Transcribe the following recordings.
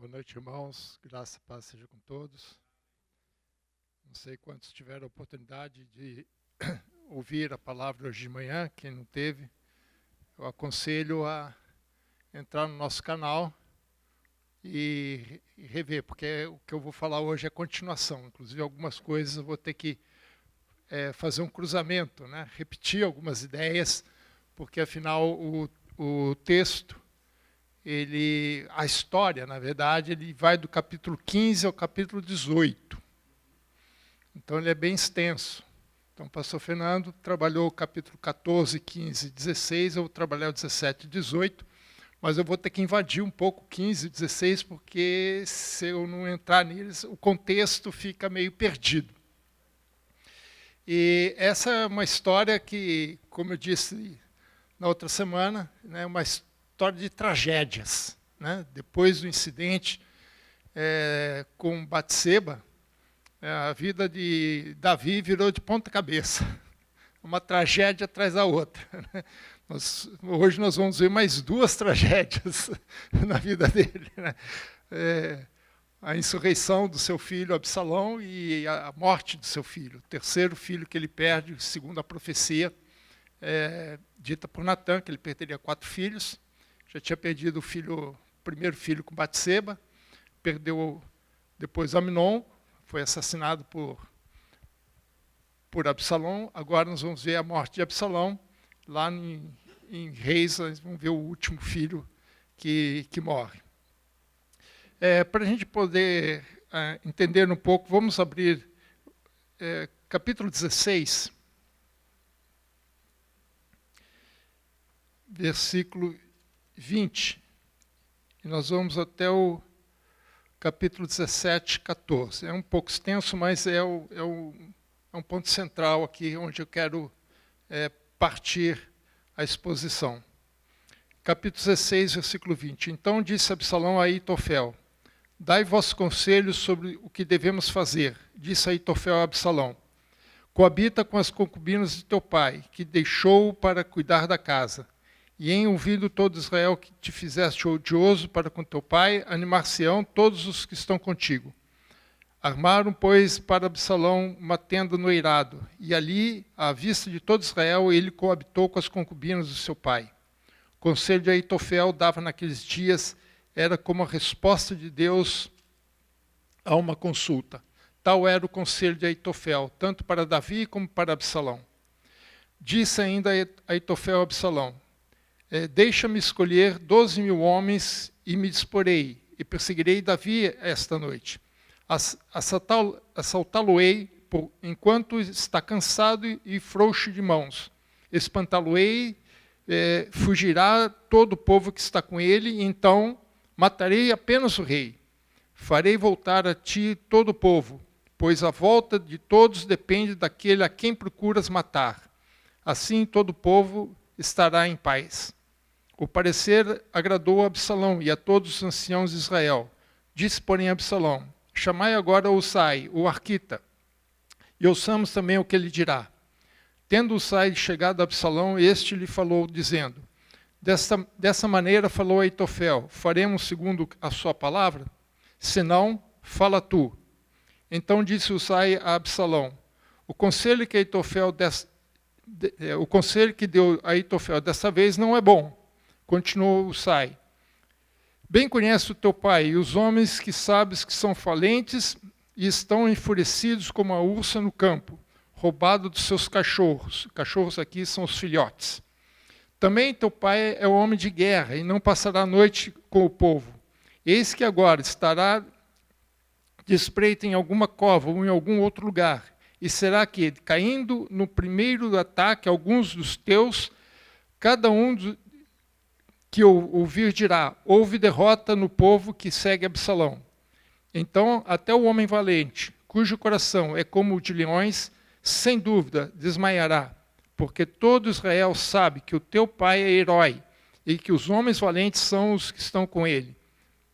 Boa noite, irmãos. Graça e paz seja com todos. Não sei quantos tiveram a oportunidade de ouvir a palavra hoje de manhã. Quem não teve, eu aconselho a entrar no nosso canal e rever, porque o que eu vou falar hoje é continuação. Inclusive, algumas coisas eu vou ter que fazer um cruzamento, né? Repetir algumas ideias, porque, afinal, o texto, a história, na verdade, ele vai do capítulo 15 ao capítulo 18. Então, ele é bem extenso. Então, o pastor Fernando trabalhou o capítulo 14, 15 e 16, eu vou trabalhar o 17 e 18, mas eu vou ter que invadir um pouco 15 e 16, porque se eu não entrar neles, o contexto fica meio perdido. E essa é uma história que, como eu disse na outra semana, é uma história de tragédias, né? Depois do incidente com Batseba, a vida de Davi virou de ponta cabeça, uma tragédia atrás da outra. Né? Hoje nós vamos ver mais duas tragédias na vida dele. Né? A insurreição do seu filho Absalão e a morte do seu filho, o terceiro filho que ele perde, segundo a profecia dita por Natã, que ele perderia 4 filhos. Já tinha perdido o primeiro filho com Batseba, perdeu depois Amnon, foi assassinado por Absalão. Agora nós vamos ver a morte de Absalão. Lá em Reis, nós vamos ver o último filho que morre. Para a gente poder entender um pouco, vamos abrir capítulo 16, versículo 20. E nós vamos até o capítulo 17, 14. É um pouco extenso, mas é um ponto central aqui, onde eu quero partir a exposição. Capítulo 16, versículo 20. Então disse Absalão a Aitofel: dai vossos conselhos sobre o que devemos fazer. Disse Aitofel a Absalão: coabita com as concubinas de teu pai, que deixou para cuidar da casa. E em ouvido todo Israel que te fizeste odioso para com teu pai, animar-se-ão todos os que estão contigo. Armaram, pois, para Absalão uma tenda no eirado, e ali, à vista de todo Israel, ele coabitou com as concubinas do seu pai. O conselho de Aitofel dava naqueles dias era como a resposta de Deus a uma consulta. Tal era o conselho de Aitofel, tanto para Davi como para Absalão. Disse ainda Aitofel a Absalão: deixa-me escolher 12.000 homens e me disporei, e perseguirei Davi esta noite. Assaltá-lo-ei enquanto está cansado e frouxo de mãos. Espantá-lo-ei, fugirá todo o povo que está com ele, e então matarei apenas o rei. Farei voltar a ti todo o povo, pois a volta de todos depende daquele a quem procuras matar. Assim todo o povo estará em paz. O parecer agradou a Absalão e a todos os anciãos de Israel. Disse, porém, Absalão: chamai agora Usai, o arquita, e ouçamos também o que ele dirá. Tendo Usai chegado a Absalão, este lhe falou, dizendo: dessa maneira falou Aitofel: faremos segundo a sua palavra? Se não, fala tu. Então disse Usai a Absalão: o conselho que deu Aitofel dessa vez não é bom. Continuou Usai: bem conhece o teu pai, e os homens que sabes que são falentes e estão enfurecidos como a ursa no campo, roubado dos seus cachorros. Cachorros aqui são os filhotes. Também teu pai é homem de guerra, e não passará a noite com o povo. Eis que agora estará de espreita em alguma cova ou em algum outro lugar. E será que, caindo no primeiro ataque alguns dos teus, cada um que ouvir dirá: houve derrota no povo que segue Absalão. Então até o homem valente, cujo coração é como o de leões, sem dúvida desmaiará, porque todo Israel sabe que o teu pai é herói, e que os homens valentes são os que estão com ele.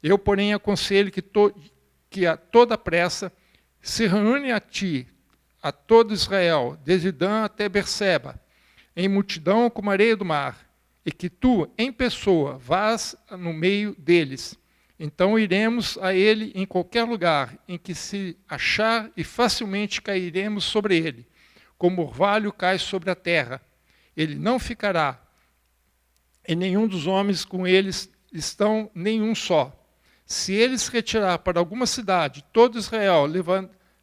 Eu, porém, aconselho que a toda pressa se reúne a ti, a todo Israel, desde Dan até Berseba, em multidão como a areia do mar, e que tu, em pessoa, vás no meio deles, Então iremos a ele em qualquer lugar em que se achar e facilmente cairemos sobre ele, como orvalho cai sobre a terra. Ele não ficará, e nenhum dos homens com eles estão nenhum só. Se ele se retirar para alguma cidade, todo Israel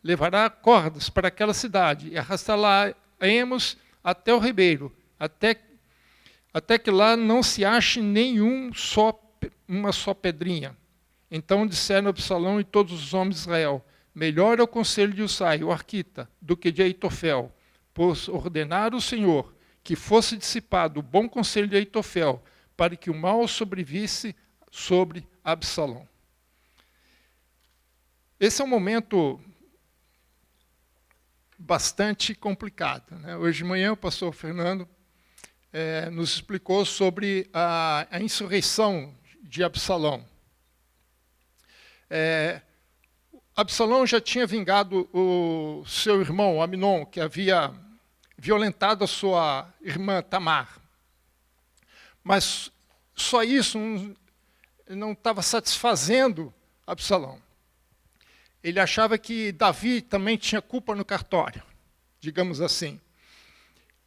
levará cordas para aquela cidade e arrastá-la-emos até o ribeiro, até que lá não se ache uma só pedrinha. Então disseram Absalão e todos os homens de Israel: melhor é o conselho de Usai, o arquita, do que de Aitofel, pois ordenara o Senhor que fosse dissipado o bom conselho de Aitofel, para que o mal sobrevisse sobre Absalão. Esse é um momento bastante complicado, né? Hoje de manhã o pastor Fernando nos explicou sobre a insurreição de Absalão. Absalão já tinha vingado o seu irmão, Aminon, que havia violentado a sua irmã Tamar. Mas só isso não estava satisfazendo Absalão. Ele achava que Davi também tinha culpa no cartório, digamos assim.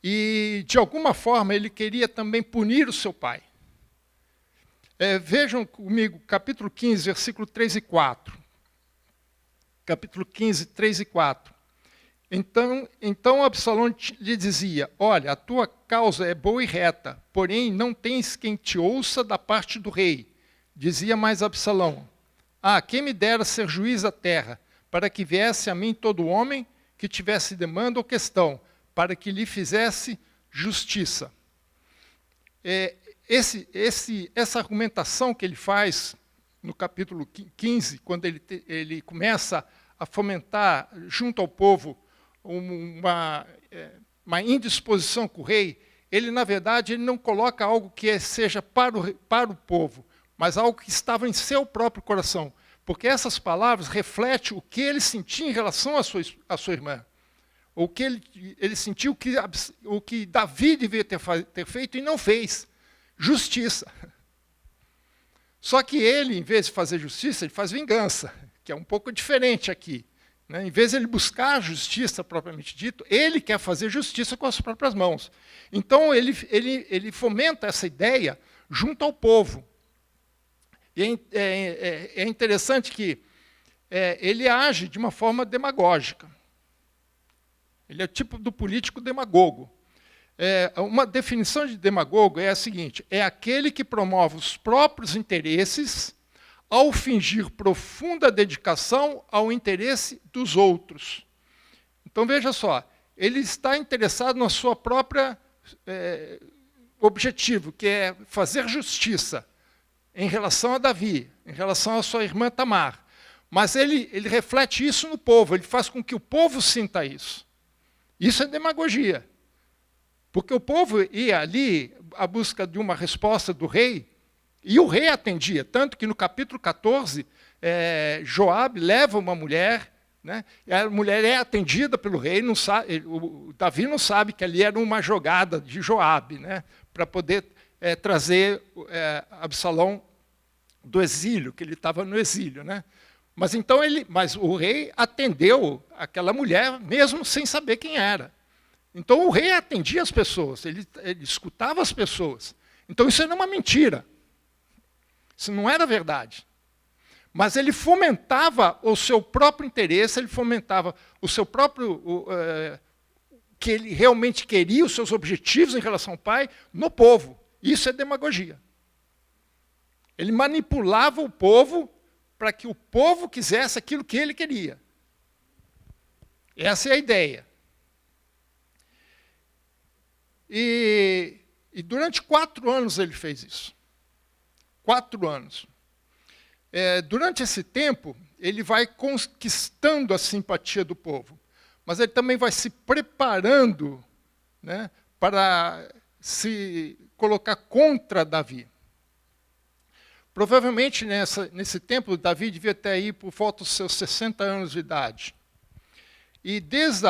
E, de alguma forma, ele queria também punir o seu pai. Vejam comigo, capítulo 15, versículo 3 e 4. Capítulo 15, 3 e 4. Então Absalão lhe dizia: olha, a tua causa é boa e reta, porém não tens quem te ouça da parte do rei. Dizia mais Absalão: quem me dera ser juiz da terra, para que viesse a mim todo homem que tivesse demanda ou questão, para que lhe fizesse justiça. Essa argumentação que ele faz no capítulo 15, quando ele começa a fomentar junto ao povo uma indisposição com o rei, ele, na verdade, ele não coloca algo que seja para o povo, mas algo que estava em seu próprio coração. Porque essas palavras refletem o que ele sentia em relação à sua irmã. O que ele sentiu o que Davi devia ter feito e não fez. Justiça. Só que ele, em vez de fazer justiça, ele faz vingança, que é um pouco diferente aqui. Né? Em vez de ele buscar a justiça propriamente dito, ele quer fazer justiça com as próprias mãos. Então ele fomenta essa ideia junto ao povo. E é interessante que ele age de uma forma demagógica. Ele é o tipo do político demagogo. Uma definição de demagogo é a seguinte: é aquele que promove os próprios interesses ao fingir profunda dedicação ao interesse dos outros. Então, veja só, ele está interessado na sua própria objetivo, que é fazer justiça em relação a Davi, em relação à sua irmã Tamar. Mas ele reflete isso no povo, ele faz com que o povo sinta isso. Isso é demagogia. Porque o povo ia ali à busca de uma resposta do rei, e o rei atendia, tanto que no capítulo 14, Joabe leva uma mulher, né, e a mulher é atendida pelo rei, o Davi não sabe que ali era uma jogada de Joabe, né, para poder trazer Absalão do exílio, que ele estava no exílio. Né. Mas o rei atendeu aquela mulher, mesmo sem saber quem era. Então o rei atendia as pessoas, ele escutava as pessoas. Então isso era uma mentira. Isso não era verdade. Mas ele fomentava o seu próprio interesse, ele fomentava o seu próprio... que ele realmente queria, os seus objetivos em relação ao pai, no povo. Isso é demagogia. Ele manipulava o povo para que o povo quisesse aquilo que ele queria. Essa é a ideia. E durante 4 anos ele fez isso. 4 anos. Durante esse tempo, ele vai conquistando a simpatia do povo, mas ele também vai se preparando, né, para se colocar contra Davi. Provavelmente, nesse tempo, Davi devia ter aí por volta dos seus 60 anos de idade. E desde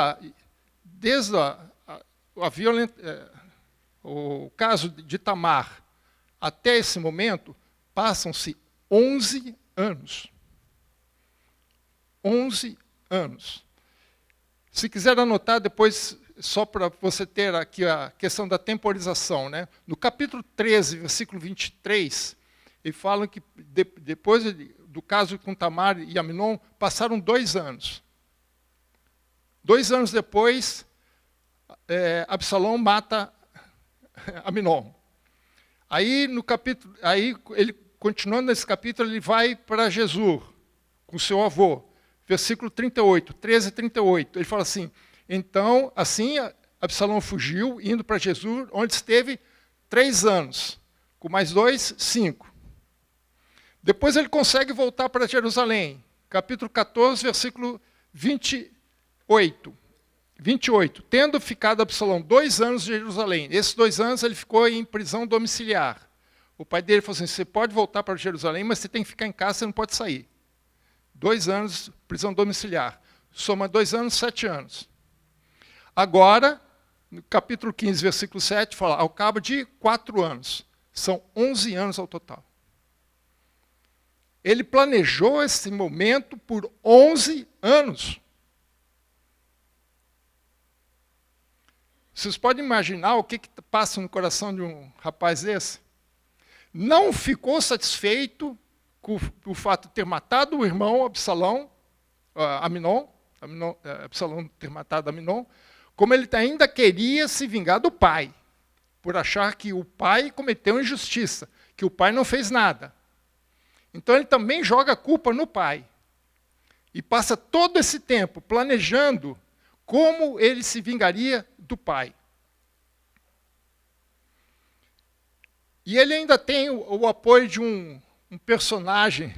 o caso de Tamar até esse momento, passam-se 11 anos. 11 anos. Se quiser anotar depois, só para você ter aqui a questão da temporização, né? No capítulo 13, versículo 23, ele fala que depois do caso com Tamar e Amnon, passaram 2 anos. 2 anos depois, Absalão mata Amnon. Aí, ele, continuando nesse capítulo, ele vai para Jesur, com seu avô. Versículo 38, 13 e 38. Ele fala assim, então, assim, Absalão fugiu, indo para Jesur, onde esteve 3 anos. Com mais 2, 5. Depois ele consegue voltar para Jerusalém. Capítulo 14, versículo 28. Tendo ficado Absalão 2 anos em Jerusalém. Esses 2 anos ele ficou em prisão domiciliar. O pai dele falou assim, você pode voltar para Jerusalém, mas você tem que ficar em casa, você não pode sair. 2 anos, prisão domiciliar. Soma 2 anos, 7 anos. Agora, no capítulo 15, versículo 7, fala, ao cabo de 4 anos. São 11 anos ao total. Ele planejou esse momento por 11 anos. Vocês podem imaginar o que passa no coração de um rapaz desse? Não ficou satisfeito com o fato de ter matado o irmão Absalão, Absalão ter matado Amnon, como ele ainda queria se vingar do pai, por achar que o pai cometeu injustiça, que o pai não fez nada. Então ele também joga a culpa no pai. E passa todo esse tempo planejando como ele se vingaria do pai. E ele ainda tem o apoio de um personagem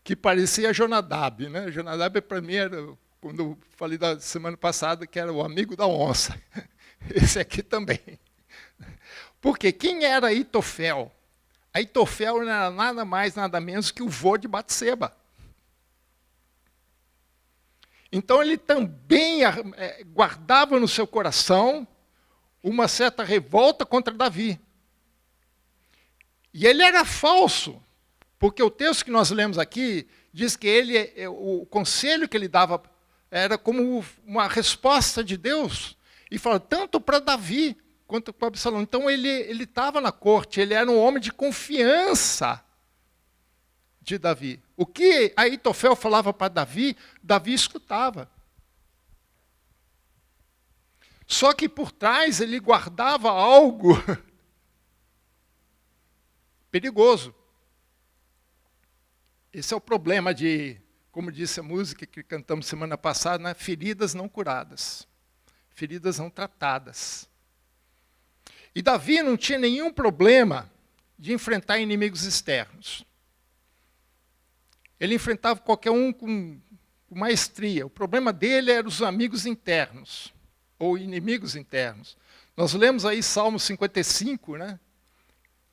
que parecia Jonadab, né? Jonadab, para mim, era, quando eu falei da semana passada, que era o amigo da onça. Esse aqui também. Porque quem era Aitofel? Aitofel não era nada mais, nada menos que o vô de Batseba. Então ele também guardava no seu coração uma certa revolta contra Davi. E ele era falso, porque o texto que nós lemos aqui diz que o conselho que ele dava era como uma resposta de Deus, e fala tanto para Davi quanto para Absalão. Então ele estava na corte, ele era um homem de confiança de Davi. O que Aitofel falava para Davi, Davi escutava. Só que por trás ele guardava algo perigoso. Esse é o problema de, como disse a música que cantamos semana passada, né? Feridas não curadas, feridas não tratadas. E Davi não tinha nenhum problema de enfrentar inimigos externos. Ele enfrentava qualquer um com maestria. O problema dele eram os amigos internos, ou inimigos internos. Nós lemos aí Salmo 55, né?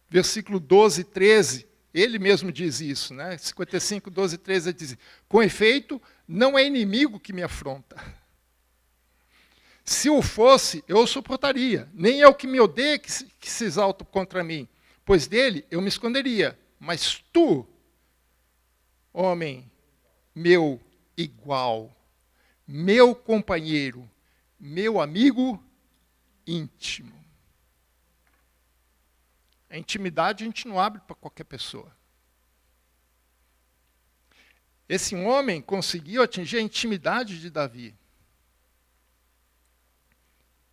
Versículo 12 e 13, ele mesmo diz isso, né? 55, 12 e 13, ele diz, com efeito, não é inimigo que me afronta. Se o fosse, eu o suportaria. Nem é o que me odeia que se exalta contra mim, pois dele eu me esconderia. Mas tu, homem meu igual, meu companheiro, meu amigo íntimo. A intimidade a gente não abre para qualquer pessoa. Esse homem conseguiu atingir a intimidade de Davi.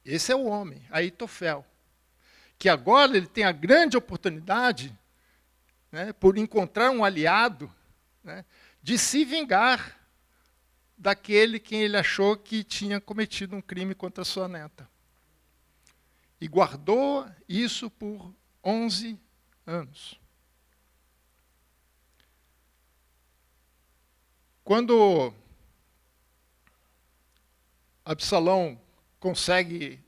Esse é o homem, Aitofel, que agora ele tem a grande oportunidade, né, por encontrar um aliado, né, de se vingar daquele quem ele achou que tinha cometido um crime contra sua neta. E guardou isso por 11 anos. Quando Absalão consegue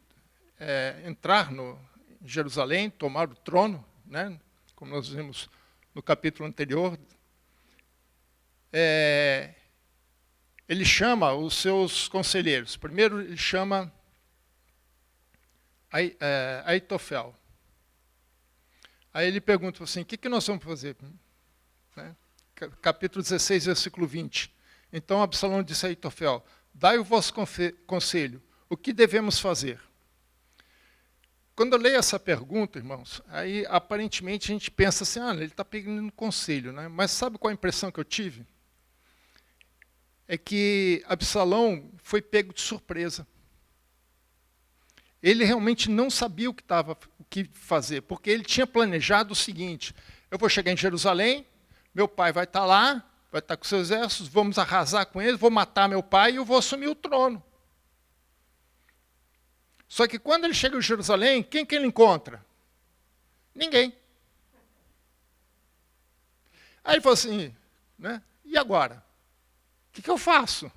entrar em Jerusalém, tomar o trono, né, como nós vimos no capítulo anterior, ele chama os seus conselheiros. Primeiro ele chama Aitofel. Aí ele pergunta assim, o que nós vamos fazer? Né? Capítulo 16, versículo 20. Então Absalão disse a Aitofel, dai o vosso conselho, o que devemos fazer? Quando eu leio essa pergunta, irmãos, aí aparentemente a gente pensa assim, ele está pedindo conselho, né? Mas sabe qual a impressão que eu tive? É que Absalão foi pego de surpresa. Ele realmente não sabia o que fazer, porque ele tinha planejado o seguinte, eu vou chegar em Jerusalém, meu pai vai estar lá, vai estar com seus exércitos, vamos arrasar com eles, vou matar meu pai e eu vou assumir o trono. Só que quando ele chega em Jerusalém, quem que ele encontra? Ninguém. Aí ele falou assim, né? E agora? O que eu faço?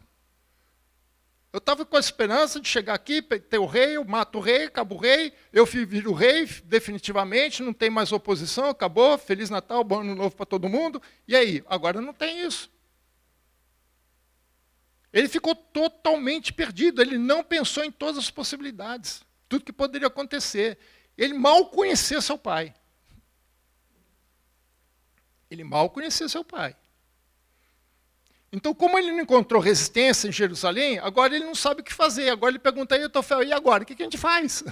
Eu estava com a esperança de chegar aqui, ter o rei, eu mato o rei, acabo o rei, eu viro o rei definitivamente, não tem mais oposição, acabou, Feliz Natal, bom ano novo para todo mundo. E aí? Agora não tem isso. Ele ficou totalmente perdido, ele não pensou em todas as possibilidades, tudo que poderia acontecer. Ele mal conhecia seu pai. Ele mal conhecia seu pai. Então, como ele não encontrou resistência em Jerusalém, agora ele não sabe o que fazer. Agora ele pergunta a Aitofel, e agora? O que a gente faz?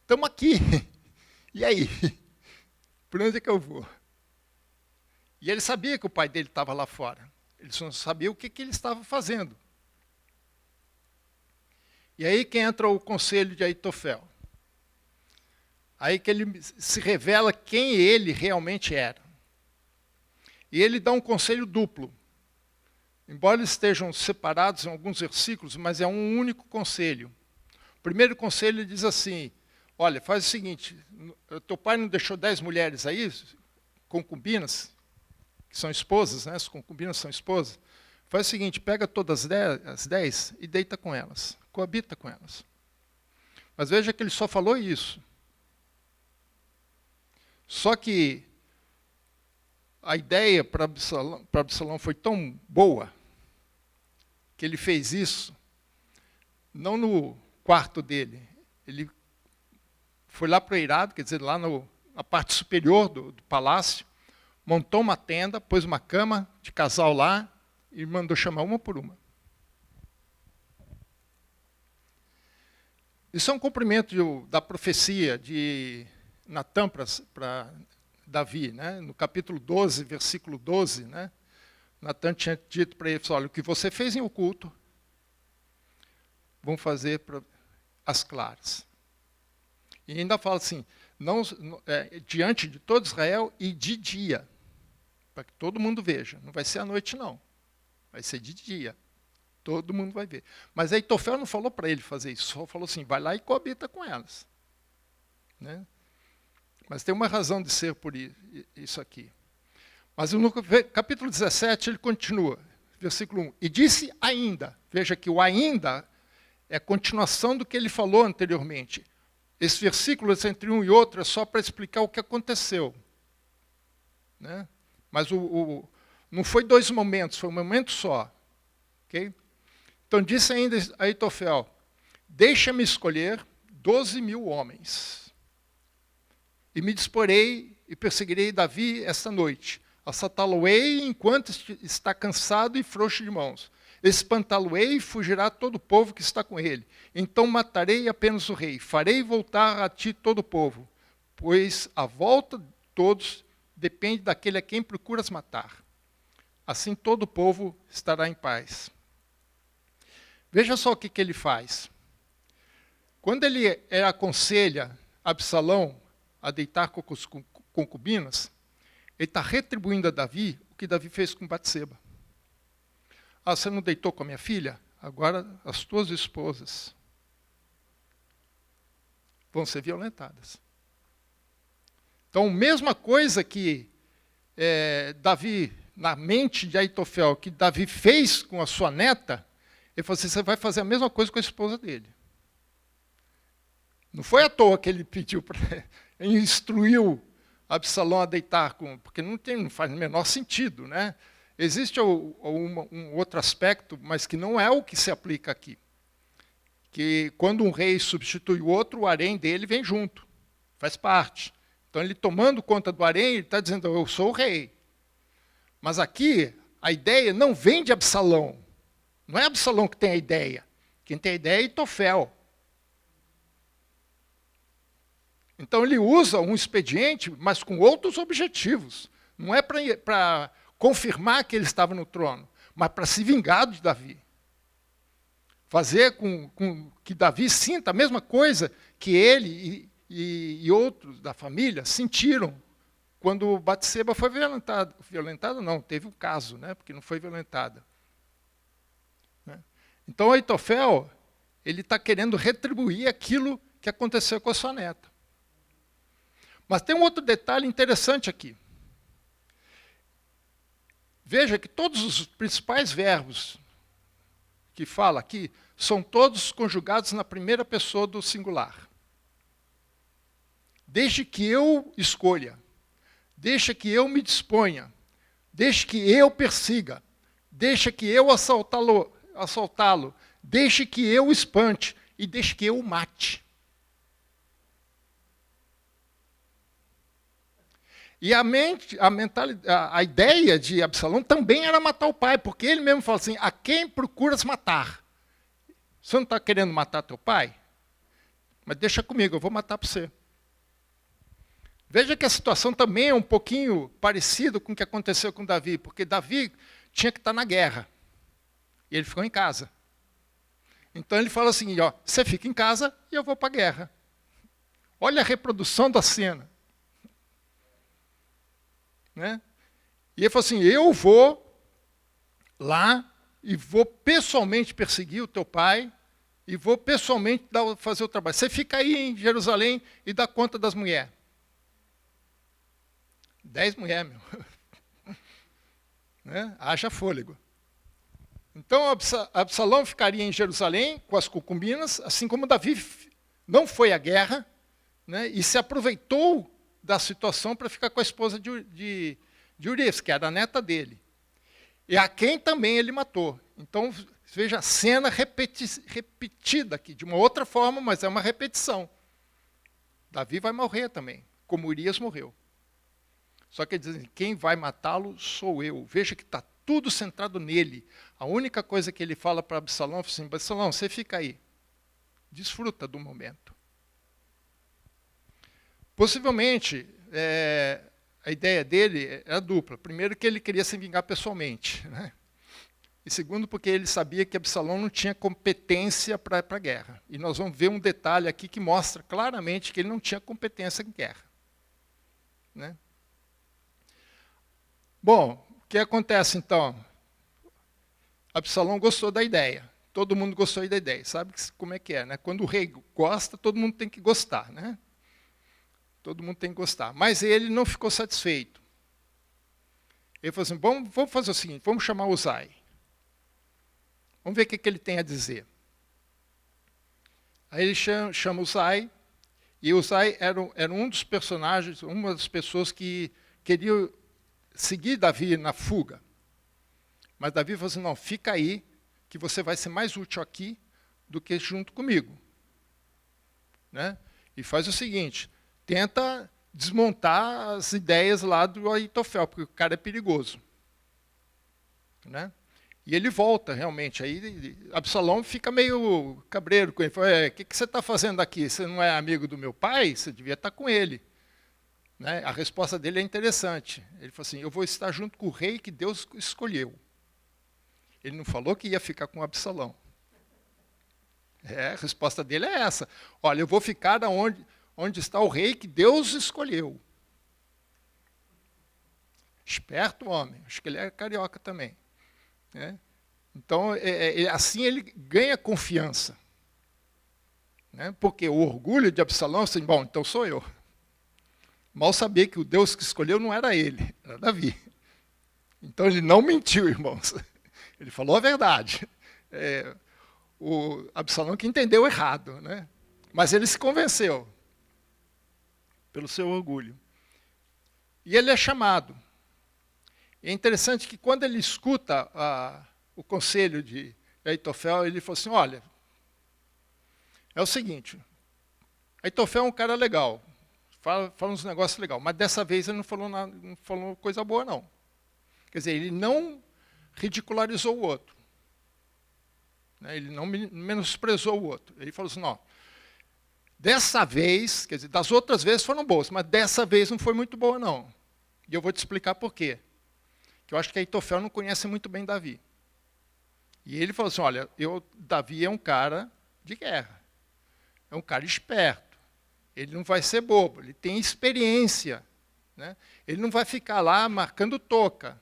Estamos aqui. E aí? Por onde é que eu vou? E ele sabia que o pai dele estava lá fora. Ele só não sabia o que ele estava fazendo. E aí que entra o conselho de Aitofel. Aí que ele se revela quem ele realmente era. E ele dá um conselho duplo. Embora eles estejam separados em alguns versículos, mas é um único conselho. O primeiro conselho diz assim, olha, faz o seguinte, teu pai não deixou 10 mulheres aí, concubinas, que são esposas, né? As concubinas são esposas. Faz o seguinte, pega todas as 10 e deita com elas, coabita com elas. Mas veja que ele só falou isso. Só que a ideia para Absalão foi tão boa, que ele fez isso, não no quarto dele, ele foi lá para o eirado, quer dizer, lá na parte superior do palácio, montou uma tenda, pôs uma cama de casal lá e mandou chamar uma por uma. Isso é um cumprimento da profecia de Natã para Davi, né? No capítulo 12, versículo 12, né? Natã tinha dito para ele, olha, o que você fez em oculto, vamos fazer às claras. E ainda fala assim, diante de todo Israel e de dia, para que todo mundo veja. Não vai ser à noite, não. Vai ser de dia. Todo mundo vai ver. Mas Aitofel não falou para ele fazer isso, só falou assim, vai lá e coabita com elas. Né? Mas tem uma razão de ser por isso aqui. Mas no capítulo 17 ele continua, versículo 1. E disse ainda, veja que o ainda é a continuação do que ele falou anteriormente. Esse versículo entre um e outro é só para explicar o que aconteceu. Né? Mas não foi 2 momentos, foi um momento só. Okay? Então disse ainda a Aitofel, deixa-me escolher 12.000 homens. E me disporei e perseguirei Davi esta noite. Assaltá-lo-ei enquanto está cansado e frouxo de mãos. Espantá-lo-ei e fugirá todo o povo que está com ele. Então matarei apenas o rei. Farei voltar a ti todo o povo. Pois a volta de todos depende daquele a quem procuras matar. Assim todo o povo estará em paz. Veja só o que ele faz. Quando ele aconselha Absalão a deitar com as concubinas, ele está retribuindo a Davi o que Davi fez com Batseba. Ah, você não deitou com a minha filha? Agora as tuas esposas vão ser violentadas. Então, mesma coisa que Davi, na mente de Aitofel, que Davi fez com a sua neta, ele falou assim, você vai fazer a mesma coisa com a esposa dele. Não foi à toa que ele pediu, ele instruiu Absalão a deitar com, porque não faz o menor sentido, né? Existe um outro aspecto, mas que não é o que se aplica aqui. Que quando um rei substitui o outro, o harém dele vem junto, faz parte. Então, ele tomando conta do harém, ele está dizendo, eu sou o rei. Mas aqui, a ideia não vem de Absalão. Não é Absalão que tem a ideia. Quem tem a ideia é Aitofel. Então, ele usa um expediente, mas com outros objetivos. Não é para confirmar que ele estava no trono, mas para se vingar de Davi. Fazer com que Davi sinta a mesma coisa que ele e outros da família sentiram quando Batseba foi violentada. Violentada não, teve um caso, né, porque não foi violentada. Né? Então, Aitofel, ele está querendo retribuir aquilo que aconteceu com a sua neta. Mas tem um outro detalhe interessante aqui. Veja que todos os principais verbos que fala aqui são todos conjugados na primeira pessoa do singular. Desde que eu escolha, deixa que eu me disponha, deixa que eu persiga, deixa que eu assaltá-lo, deixa que eu espante e deixa que eu mate. E a ideia de Absalão também era matar o pai, porque ele mesmo fala assim, a quem procuras matar? Você não está querendo matar teu pai? Mas deixa comigo, eu vou matar para você. Veja que a situação também é um pouquinho parecida com o que aconteceu com Davi, porque Davi tinha que estar na guerra, e ele ficou em casa. Então ele fala assim, ó, você fica em casa e eu vou para a guerra. Olha a reprodução da cena. Né? E ele falou assim, eu vou lá e vou pessoalmente perseguir o teu pai e vou pessoalmente fazer o trabalho. Você fica aí em Jerusalém e dá conta das mulheres. 10 mulheres, meu. Né? Haja fôlego. Então, Absalão ficaria em Jerusalém com as concubinas, assim como Davi não foi à guerra, né, e se aproveitou da situação para ficar com a esposa de Urias, que era a neta dele. E a quem também ele matou. Então, veja a cena repetida aqui, de uma outra forma, mas é uma repetição. Davi vai morrer também, como Urias morreu. Só que ele diz, quem vai matá-lo sou eu. Veja que está tudo centrado nele. A única coisa que ele fala para Absalão é assim, Absalão, você fica aí. Desfruta do momento. Possivelmente, a ideia dele era dupla. Primeiro, que ele queria se vingar pessoalmente. Né? E segundo, porque ele sabia que Absalão não tinha competência para a guerra. E nós vamos ver um detalhe aqui que mostra claramente que ele não tinha competência em guerra. Né? Bom, o que acontece então? Absalão gostou da ideia. Todo mundo gostou da ideia. Sabe como é que é, né? Quando o rei gosta, todo mundo tem que gostar, né? Todo mundo tem que gostar. Mas ele não ficou satisfeito. Ele falou assim, vamos fazer o seguinte, vamos chamar Uzai. Vamos ver o que ele tem a dizer. Aí ele chama Uzai, e Uzai era um dos personagens, uma das pessoas que queriam seguir Davi na fuga. Mas Davi falou assim, não, fica aí, que você vai ser mais útil aqui do que junto comigo. Né? E faz o seguinte, tenta desmontar as ideias lá do Aitofel, porque o cara é perigoso. Né? E ele volta, realmente. Aí Absalão fica meio cabreiro com ele. Fala, o que você está fazendo aqui? Você não é amigo do meu pai? Você devia estar com ele. Né? A resposta dele é interessante. Ele falou assim, eu vou estar junto com o rei que Deus escolheu. Ele não falou que ia ficar com Absalão. A resposta dele é essa. Olha, eu vou ficar onde está o rei que Deus escolheu. Esperto homem. Acho que ele é carioca também. Né? Então, assim ele ganha confiança. Né? Porque o orgulho de Absalão, assim, bom, então sou eu. Mal sabia que o Deus que escolheu não era ele, era Davi. Então ele não mentiu, irmãos. Ele falou a verdade. O Absalão que entendeu errado, né? Mas ele se convenceu pelo seu orgulho. E ele é chamado. E é interessante que quando ele escuta o conselho de Aitofel, ele falou assim, olha, é o seguinte, Aitofel é um cara legal, fala uns negócios legais, mas dessa vez ele não falou coisa boa, não. Quer dizer, ele não ridicularizou o outro. Né? Ele não menosprezou o outro. Ele falou assim, não, dessa vez, quer dizer, das outras vezes foram boas, mas dessa vez não foi muito boa, não. E eu vou te explicar por quê. Que eu acho que Aitofel não conhece muito bem Davi. E ele falou assim, olha, Davi é um cara de guerra. É um cara esperto. Ele não vai ser bobo, ele tem experiência. Né? Ele não vai ficar lá marcando toca.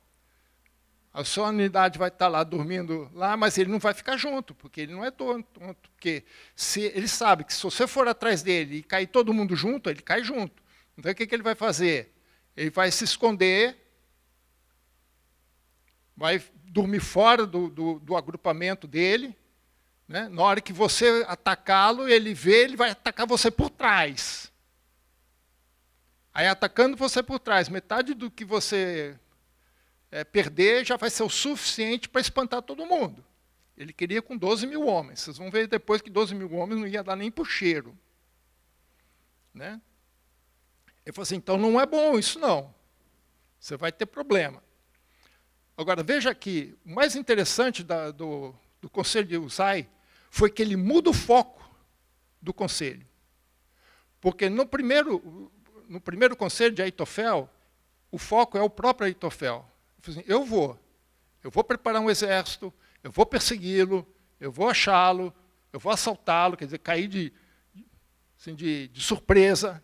A sua unidade vai estar lá dormindo lá, mas ele não vai ficar junto, porque ele não é tonto. Porque ele sabe que se você for atrás dele e cair todo mundo junto, ele cai junto. Então o que ele vai fazer? Ele vai se esconder, vai dormir fora do agrupamento dele. Né? Na hora que você atacá-lo, ele vai atacar você por trás. Aí atacando você por trás, metade do que você perder já vai ser o suficiente para espantar todo mundo. Ele queria com 12 mil homens. Vocês vão ver depois que 12 mil homens não ia dar nem para o cheiro. Né? Ele falou assim, então não é bom isso não. Você vai ter problema. Agora, veja aqui, o mais interessante do conselho de Uzai foi que ele muda o foco do conselho. Porque no primeiro conselho de Aitofel, o foco é o próprio Aitofel. Ele falou assim, eu vou preparar um exército, eu vou persegui-lo, eu vou achá-lo, eu vou assaltá-lo, quer dizer, cair de surpresa.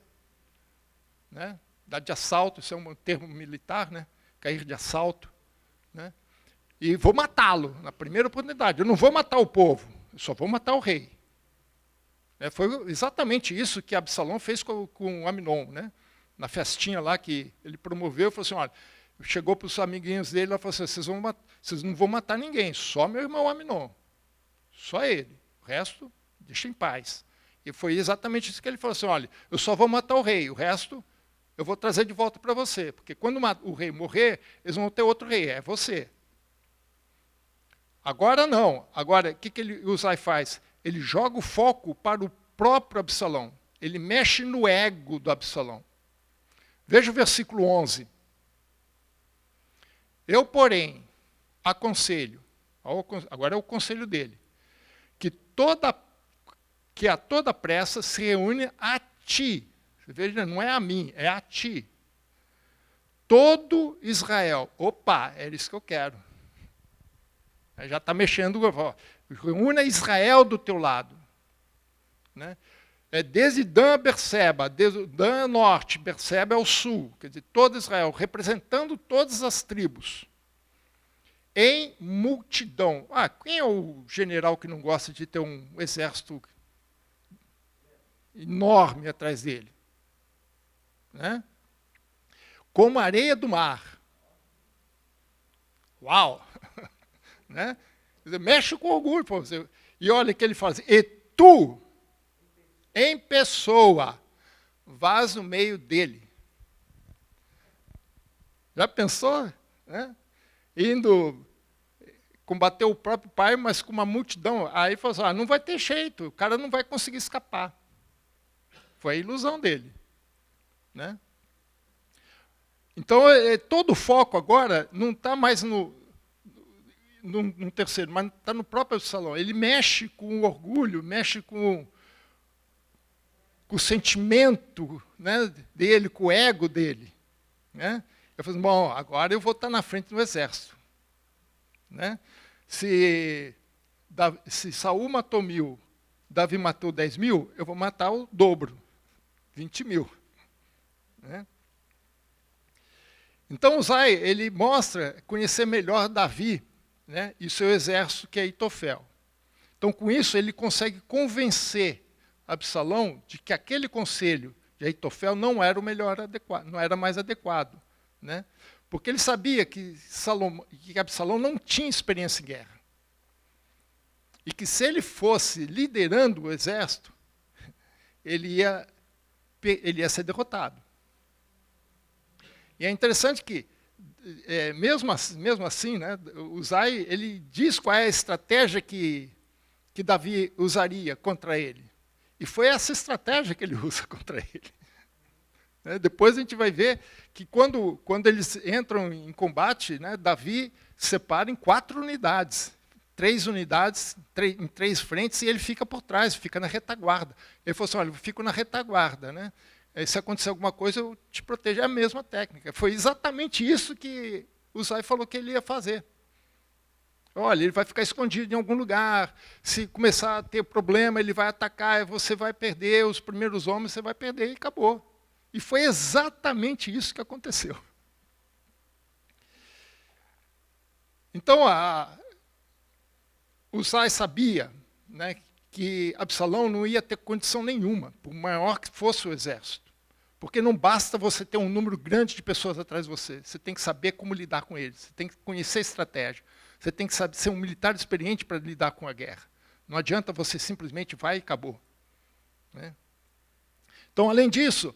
Né? De assalto, isso é um termo militar, né? Cair de assalto. Né? E vou matá-lo na primeira oportunidade. Eu não vou matar o povo, eu só vou matar o rei. Foi exatamente isso que Absalão fez com Aminon. Né? Na festinha lá que ele promoveu, falou assim, olha, chegou para os amiguinhos dele e falou assim, vocês não vão matar ninguém, só meu irmão Aminon. Só ele. O resto, deixa em paz. E foi exatamente isso que ele falou assim, olha, eu só vou matar o rei, o resto eu vou trazer de volta para você, porque quando o rei morrer, eles vão ter outro rei, é você. Agora não. Agora, o que o Uzai faz? Ele joga o foco para o próprio Absalão. Ele mexe no ego do Absalão. Veja o versículo 11. Eu, porém, aconselho, agora é o conselho dele, que a toda pressa se reúne a ti. Veja, não é a mim, é a ti. Todo Israel. Opa, é isso que eu quero. Já está mexendo, reúna Israel do teu lado. Né? Desde Dan a Berseba, desde Dan a norte, Berseba ao sul, quer dizer, todo Israel, representando todas as tribos. Em multidão. Quem é o general que não gosta de ter um exército enorme atrás dele? Né? Como a areia do mar. Uau! Né? Mexe com orgulho. Pô. E olha o que ele fala assim, e tu, em pessoa, vás no meio dele. Já pensou? Né? Indo combater o próprio pai, mas com uma multidão. Aí falou assim, não vai ter jeito, o cara não vai conseguir escapar. Foi a ilusão dele. Né? Então, todo o foco agora não está mais no terceiro, mas está no próprio Absalão. Ele mexe com o orgulho, mexe com o sentimento, né, dele, com o ego dele. Né? Eu falei, bom, agora eu vou estar na frente do exército. Né? Se Saul matou 1000, Davi matou 10 mil, eu vou matar o dobro, 20 mil. Né? Então, Uzai, ele mostra conhecer melhor Davi, né, e seu exército, que é Aitofel. Então, com isso, ele consegue convencer Absalão de que aquele conselho de Aitofel não era o melhor adequado, não era mais adequado. Né? Porque ele sabia que Absalão não tinha experiência em guerra. E que se ele fosse liderando o exército, ele ia ser derrotado. E é interessante que, mesmo assim, né, Uzai, ele diz qual é a estratégia que Davi usaria contra ele. E foi essa estratégia que ele usa contra ele. né? Depois a gente vai ver que quando eles entram em combate, né, Davi separa em 4 unidades. 3 unidades em 3 frentes, e ele fica por trás, fica na retaguarda. Ele falou assim, olha, eu fico na retaguarda, né? Se acontecer alguma coisa, eu te protejo. É a mesma técnica. Foi exatamente isso que Uzai falou que ele ia fazer. Olha, ele vai ficar escondido em algum lugar, se começar a ter problema, ele vai atacar, você vai perder, os primeiros homens você vai perder, e acabou. E foi exatamente isso que aconteceu. Então, Uzai sabia, né, que Absalão não ia ter condição nenhuma, por maior que fosse o exército. Porque não basta você ter um número grande de pessoas atrás de você. Você tem que saber como lidar com eles. Você tem que conhecer a estratégia. Você tem que saber, ser um militar experiente para lidar com a guerra. Não adianta você simplesmente vai e acabou, né? Então, além disso,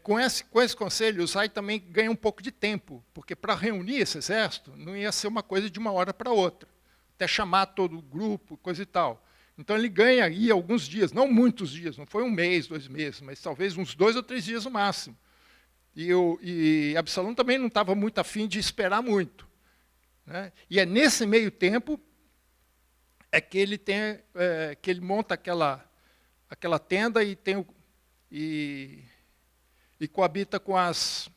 com esse conselho, Uzai também ganha um pouco de tempo, porque para reunir esse exército não ia ser uma coisa de uma hora para outra, até chamar todo o grupo, coisa e tal. Então ele ganha aí alguns dias, não muitos dias, não foi 1 mês, 2 meses, mas talvez uns 2 ou 3 dias no máximo. E Absalão também não estava muito afim de esperar muito, né? E é nesse meio tempo que ele que ele monta aquela tenda e coabita com as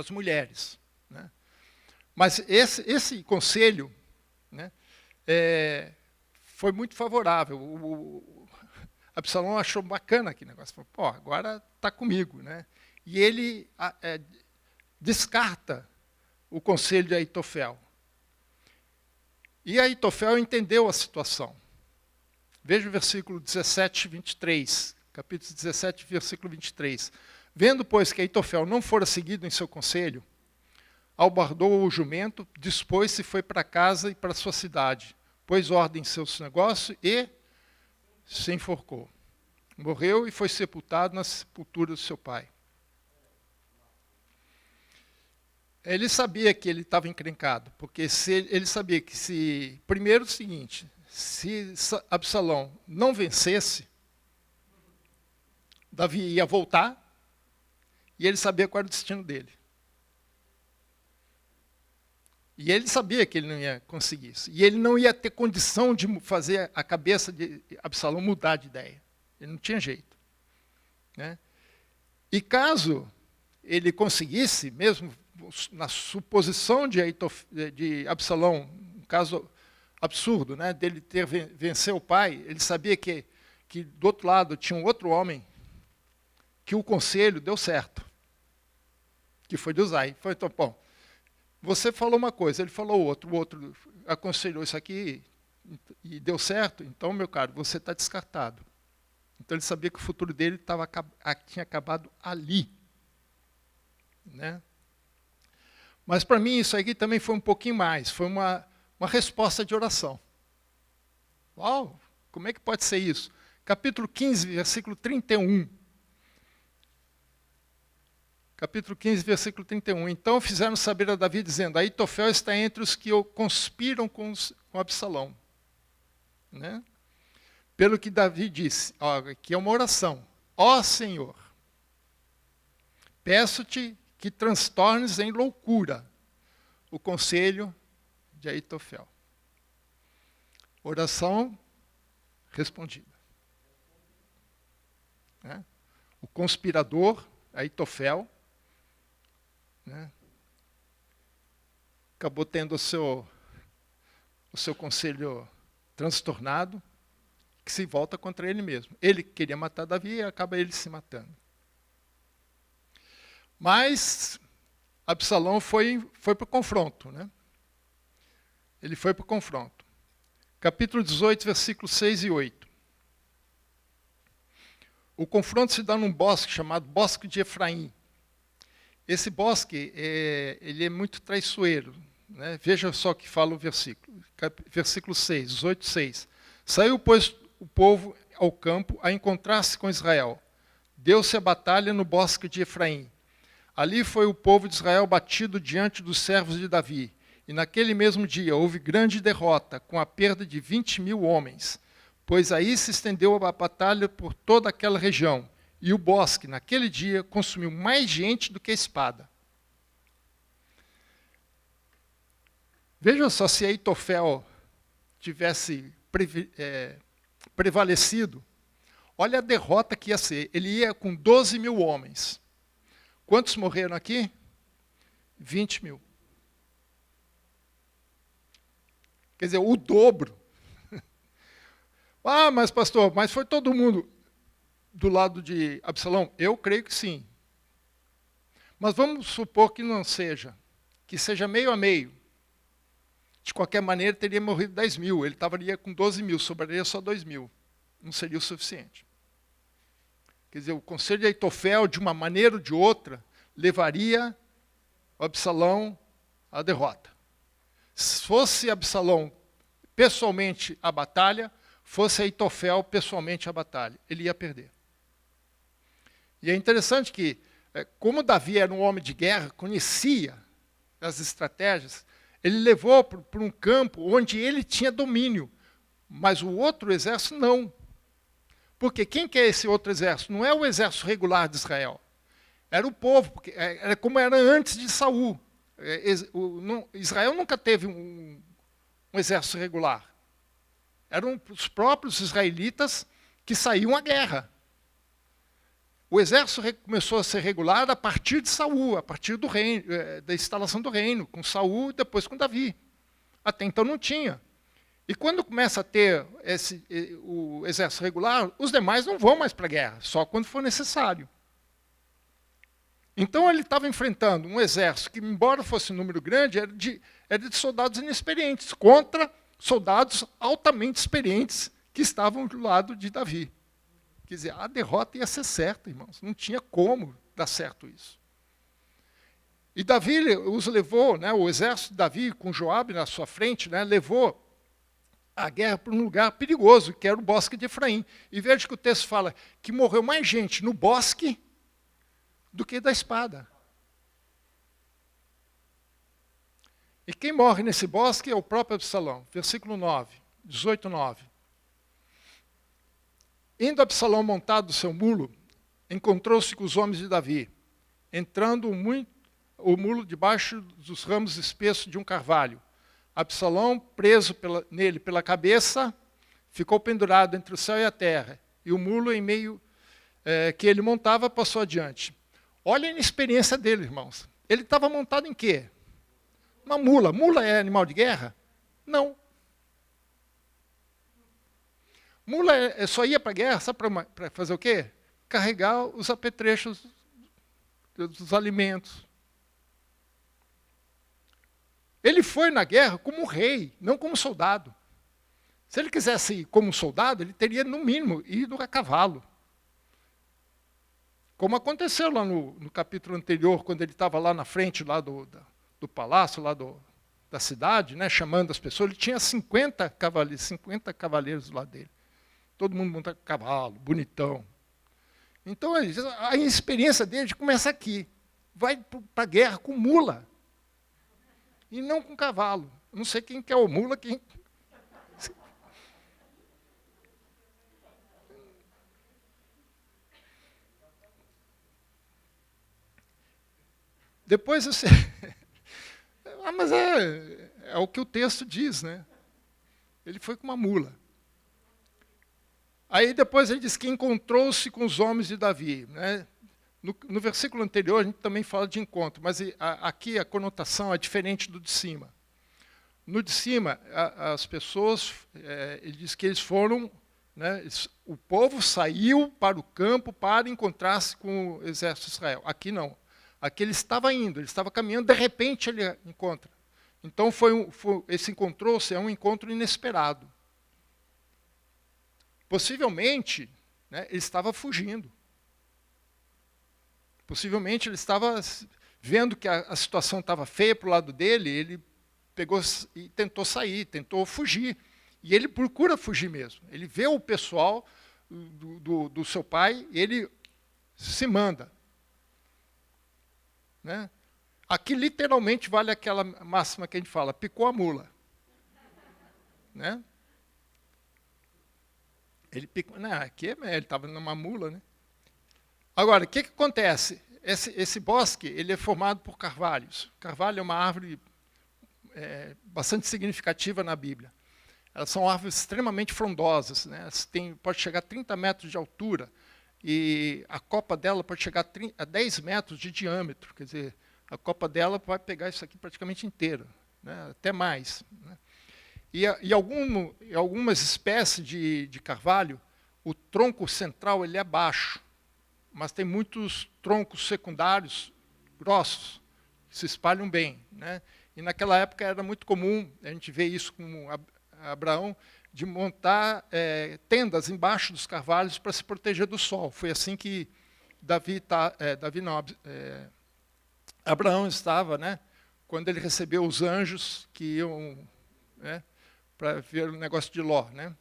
mulheres, né? Mas esse conselho, né, foi muito favorável. O Absalão achou bacana aquele negócio. Falou, pô, agora está comigo, né? E ele descarta o conselho de Aitofel. E Aitofel entendeu a situação. Veja o versículo 17, 23. Capítulo 17, versículo 23. Vendo, pois, que Aitofel não fora seguido em seu conselho, albardou o jumento, dispôs-se e foi para casa e para sua cidade, pôs ordem em seus negócios e se enforcou. Morreu e foi sepultado na sepultura do seu pai. Ele sabia que ele estava encrencado, porque ele sabia que primeiro o seguinte, se Absalão não vencesse, Davi ia voltar, e ele sabia qual era o destino dele. E ele sabia que ele não ia conseguir isso. E ele não ia ter condição de fazer a cabeça de Absalão mudar de ideia. Ele não tinha jeito, né? E caso ele conseguisse, mesmo na suposição de Absalão, um caso absurdo, né, dele vencer o pai, ele sabia que do outro lado tinha um outro homem, que o conselho deu certo, que foi de Uzai. Foi, então, bom, você falou uma coisa, ele falou outra, o outro aconselhou isso aqui e deu certo, então, meu caro, você está descartado. Então ele sabia que o futuro dele tinha acabado ali, né? Mas para mim isso aqui também foi um pouquinho mais, foi uma resposta de oração. Uau, como é que pode ser isso? Capítulo 15, versículo 31. Capítulo 15, versículo 31. Então fizeram saber a Davi, dizendo, Aitofel está entre os que conspiram com Absalão, né? Pelo que Davi disse, aqui é uma oração. Ó Senhor, peço-te que transtornes em loucura o conselho de Aitofel. Oração respondida, né? O conspirador, Aitofel, né, acabou tendo o seu conselho transtornado, que se volta contra ele mesmo. Ele queria matar Davi e acaba ele se matando. Mas Absalão foi para o confronto, né? Ele foi para o confronto. Capítulo 18, versículos 6 e 8. O confronto se dá num bosque chamado Bosque de Efraim. Esse bosque ele é muito traiçoeiro, né? Veja só o que fala o versículo. Versículo 6, 18, 6. Saiu, pois, o povo ao campo a encontrar-se com Israel. Deu-se a batalha no bosque de Efraim. Ali foi o povo de Israel batido diante dos servos de Davi. E naquele mesmo dia houve grande derrota, com a perda de 20.000 homens. Pois aí se estendeu a batalha por toda aquela região. E o bosque, naquele dia, consumiu mais gente do que a espada. Veja só, se Aitofel tivesse prevalecido, olha a derrota que ia ser. Ele ia com 12 mil homens. Quantos morreram aqui? 20 mil. Quer dizer, o dobro. Ah, mas pastor, mas foi todo mundo do lado de Absalão? Eu creio que sim. Mas vamos supor que não seja. Que seja meio a meio. De qualquer maneira, teria morrido 10 mil. Ele estaria com 12 mil, sobraria só 2 mil. Não seria o suficiente. Quer dizer, o conselho de Aitofel, de uma maneira ou de outra, levaria o Absalão à derrota. Se fosse Absalão pessoalmente à batalha, fosse Aitofel pessoalmente à batalha, ele ia perder. E é interessante que, como Davi era um homem de guerra, conhecia as estratégias, ele levou para um campo onde ele tinha domínio, mas o outro exército não. Porque quem que é esse outro exército? Não é o exército regular de Israel. Era o povo, porque era como era antes de Saul. Israel nunca teve um exército regular. Eram os próprios israelitas que saíam à guerra. O exército começou a ser regular a partir de Saul, a partir do reino, da instalação do reino, com Saul e depois com Davi. Até então não tinha. E quando começa a ter o exército regular, os demais não vão mais para a guerra, só quando for necessário. Então ele estava enfrentando um exército que, embora fosse um número grande, era de soldados inexperientes, contra soldados altamente experientes que estavam do lado de Davi. Quer dizer, a derrota ia ser certa, irmãos. Não tinha como dar certo isso. E Davi os levou, né, o exército de Davi, com Joabe na sua frente, né, levou a guerra para um lugar perigoso, que era o bosque de Efraim. E veja que o texto fala que morreu mais gente no bosque do que da espada. E quem morre nesse bosque é o próprio Absalão. Versículo 9, 18, 9. Indo Absalão montado do seu mulo, encontrou-se com os homens de Davi, entrando o mulo debaixo dos ramos espessos de um carvalho. Absalão, preso nele pela cabeça, ficou pendurado entre o céu e a terra, e o mulo em meio que ele montava passou adiante. Olha a inexperiência dele, irmãos. Ele estava montado em quê? Uma mula. Mula é animal de guerra? Não. Mula só ia para a guerra, sabe para fazer o quê? Carregar os apetrechos dos alimentos. Ele foi na guerra como rei, não como soldado. Se ele quisesse ir como soldado, ele teria, no mínimo, ido a cavalo. Como aconteceu lá no capítulo anterior, quando ele estava lá na frente lá do palácio, lá da cidade, né, chamando as pessoas, ele tinha 50 cavaleiros lá dele. Todo mundo monta cavalo, bonitão. Então, a experiência dele começa aqui. Vai para a guerra com mula. E não com cavalo. Não sei quem quer o mula, quem... Depois você... mas é o que o texto diz, né? Ele foi com uma mula. Aí depois ele diz que encontrou-se com os homens de Davi, né? No versículo anterior a gente também fala de encontro, mas aqui a conotação é diferente do de cima. No de cima, as pessoas, ele diz que eles foram, né, o povo saiu para o campo para encontrar-se com o exército de Israel. Aqui não. Aqui ele estava indo, ele estava caminhando, de repente ele encontra. Então esse encontrou-se é um encontro inesperado. Possivelmente, né, ele estava fugindo. Possivelmente ele estava vendo que a situação estava feia para o lado dele, ele pegou e tentou sair, tentou fugir. E ele procura fugir mesmo. Ele vê o pessoal do seu pai, ele se manda. Né? Aqui literalmente vale aquela máxima que a gente fala, picou a mula. Né? Ele picou, não, aqui ele estava numa mula, né? Agora, o que acontece? Esse bosque ele é formado por carvalhos. Carvalho é uma árvore bastante significativa na Bíblia. Elas são árvores extremamente frondosas, né? Pode chegar a 30 metros de altura, e a copa dela pode chegar a 10 metros de diâmetro. Quer dizer, a copa dela vai pegar isso aqui praticamente inteiro, né? Até mais. Né? E algumas espécies de carvalho, o tronco central ele é baixo, mas tem muitos troncos secundários grossos, que se espalham bem. Né? E naquela época era muito comum, a gente vê isso com Abraão, de montar tendas embaixo dos carvalhos para se proteger do sol. Foi assim que Abraão estava, né, quando ele recebeu os anjos que iam, né, para ver o negócio de Ló. Né?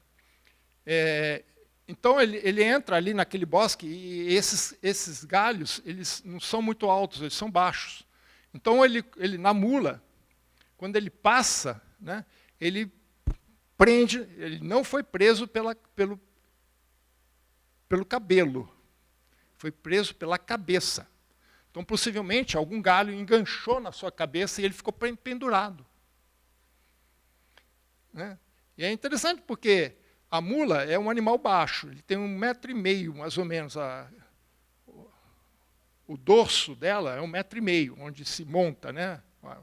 Então ele entra ali naquele bosque e esses galhos eles não são muito altos, eles são baixos. Então ele na mula, quando ele passa, né, ele prende, ele não foi preso pelo cabelo, foi preso pela cabeça. Então, possivelmente, algum galho enganchou na sua cabeça e ele ficou pendurado. Né? E é interessante porque a mula é um animal baixo, ele tem 1,5 metro, mais ou menos. O dorso dela é 1,5 metro, onde se monta, né,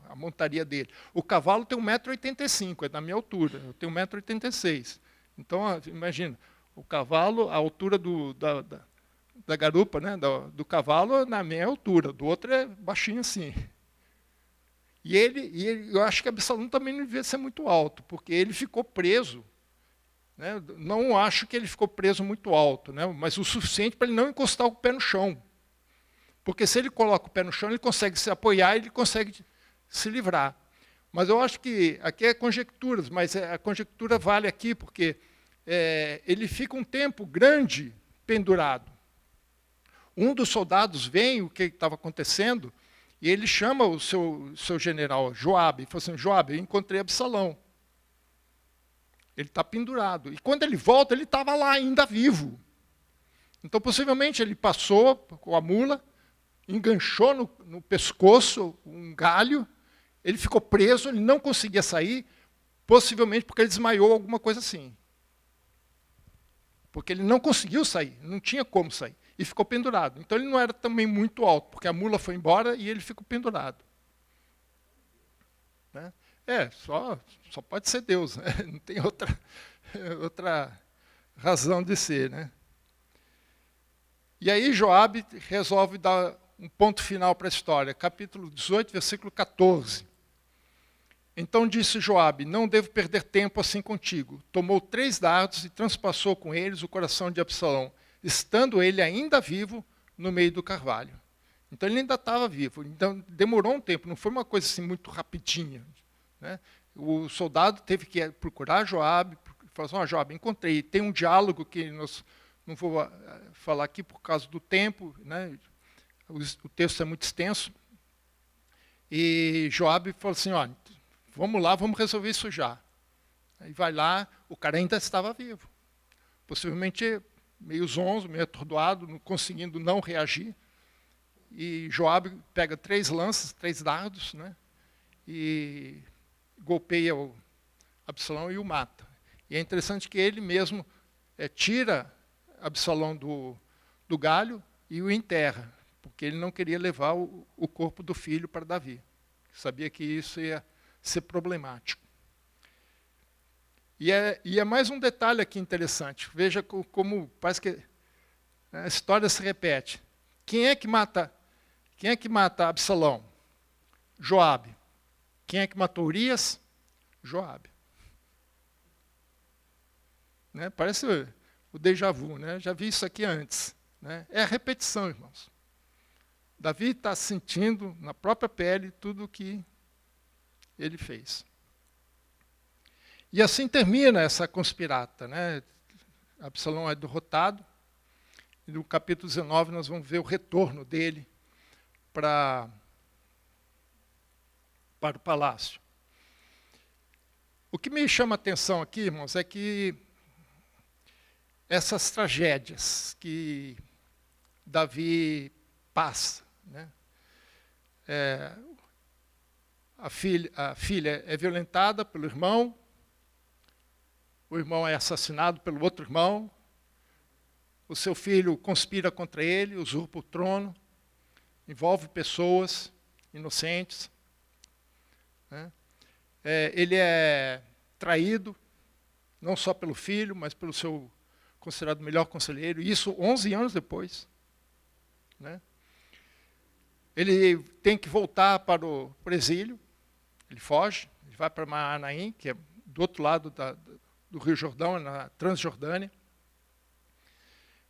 a montaria dele. O cavalo tem 1,85 m, é da minha altura, eu tenho 1,86 m. Então, imagina, o cavalo, a altura da garupa, né, do cavalo, na minha altura, do outro é baixinho assim. E eu acho que Absalão também não devia ser muito alto, porque ele ficou preso. Né, não acho que ele ficou preso muito alto, né, mas o suficiente para ele não encostar o pé no chão. Porque se ele coloca o pé no chão, ele consegue se apoiar e ele consegue se livrar. Mas eu acho que aqui é conjecturas, mas a conjectura vale aqui, porque ele fica um tempo grande pendurado. Um dos soldados vê o que estava acontecendo e ele chama o seu general, Joabe, e fala assim: Joabe, eu encontrei Absalão. Ele está pendurado. E quando ele volta, ele estava lá ainda vivo. Então, possivelmente, ele passou com a mula, enganchou no pescoço um galho, ele ficou preso, ele não conseguia sair, possivelmente porque ele desmaiou, alguma coisa assim. Porque ele não conseguiu sair, não tinha como sair. E ficou pendurado. Então ele não era também muito alto, porque a mula foi embora e ele ficou pendurado. Né? Só pode ser Deus, né? Não tem outra razão de ser. Né? E aí Joabe resolve dar um ponto final para a história. Capítulo 18, versículo 14. Então disse Joabe: não devo perder tempo assim contigo. Tomou 3 dardos e transpassou com eles o coração de Absalão, estando ele ainda vivo no meio do carvalho. Então ele ainda estava vivo. Então demorou um tempo, não foi uma coisa assim muito rapidinha. Né? O soldado teve que procurar Joabe, falou assim: Joabe, encontrei. Tem um diálogo que nós não vou falar aqui por causa do tempo, né? O texto é muito extenso. E Joabe falou assim: olha, vamos lá, vamos resolver isso já. Aí vai lá, o cara ainda estava vivo. Possivelmente meio zonzo, meio atordoado, não conseguindo não reagir. E Joabe pega 3 lanças, 3 dardos, né, e golpeia o Absalão e o mata. E é interessante que ele mesmo tira Absalão do galho e o enterra, porque ele não queria levar o corpo do filho para Davi. Sabia que isso ia ser problemático. E é mais um detalhe aqui interessante. Veja como parece que a história se repete. Quem é que mata Absalão? Joabe. Quem é que matou Urias? Joabe. Né? Parece o déjà vu, né? Já vi isso aqui antes. Né? É a repetição, irmãos. Davi está sentindo na própria pele tudo o que ele fez. E assim termina essa conspirata. Né? Absalão é derrotado. E no capítulo 19 nós vamos ver o retorno dele para o palácio. O que me chama a atenção aqui, irmãos, é que essas tragédias que Davi passa, né? A filha é violentada pelo irmão, o irmão é assassinado pelo outro irmão, o seu filho conspira contra ele, usurpa o trono, envolve pessoas inocentes, né? Ele é traído, não só pelo filho, mas pelo seu considerado melhor conselheiro, isso 11 anos depois, né? Ele tem que voltar para o exílio, ele foge, ele vai para Maanaim, que é do outro lado do Rio Jordão, na Transjordânia.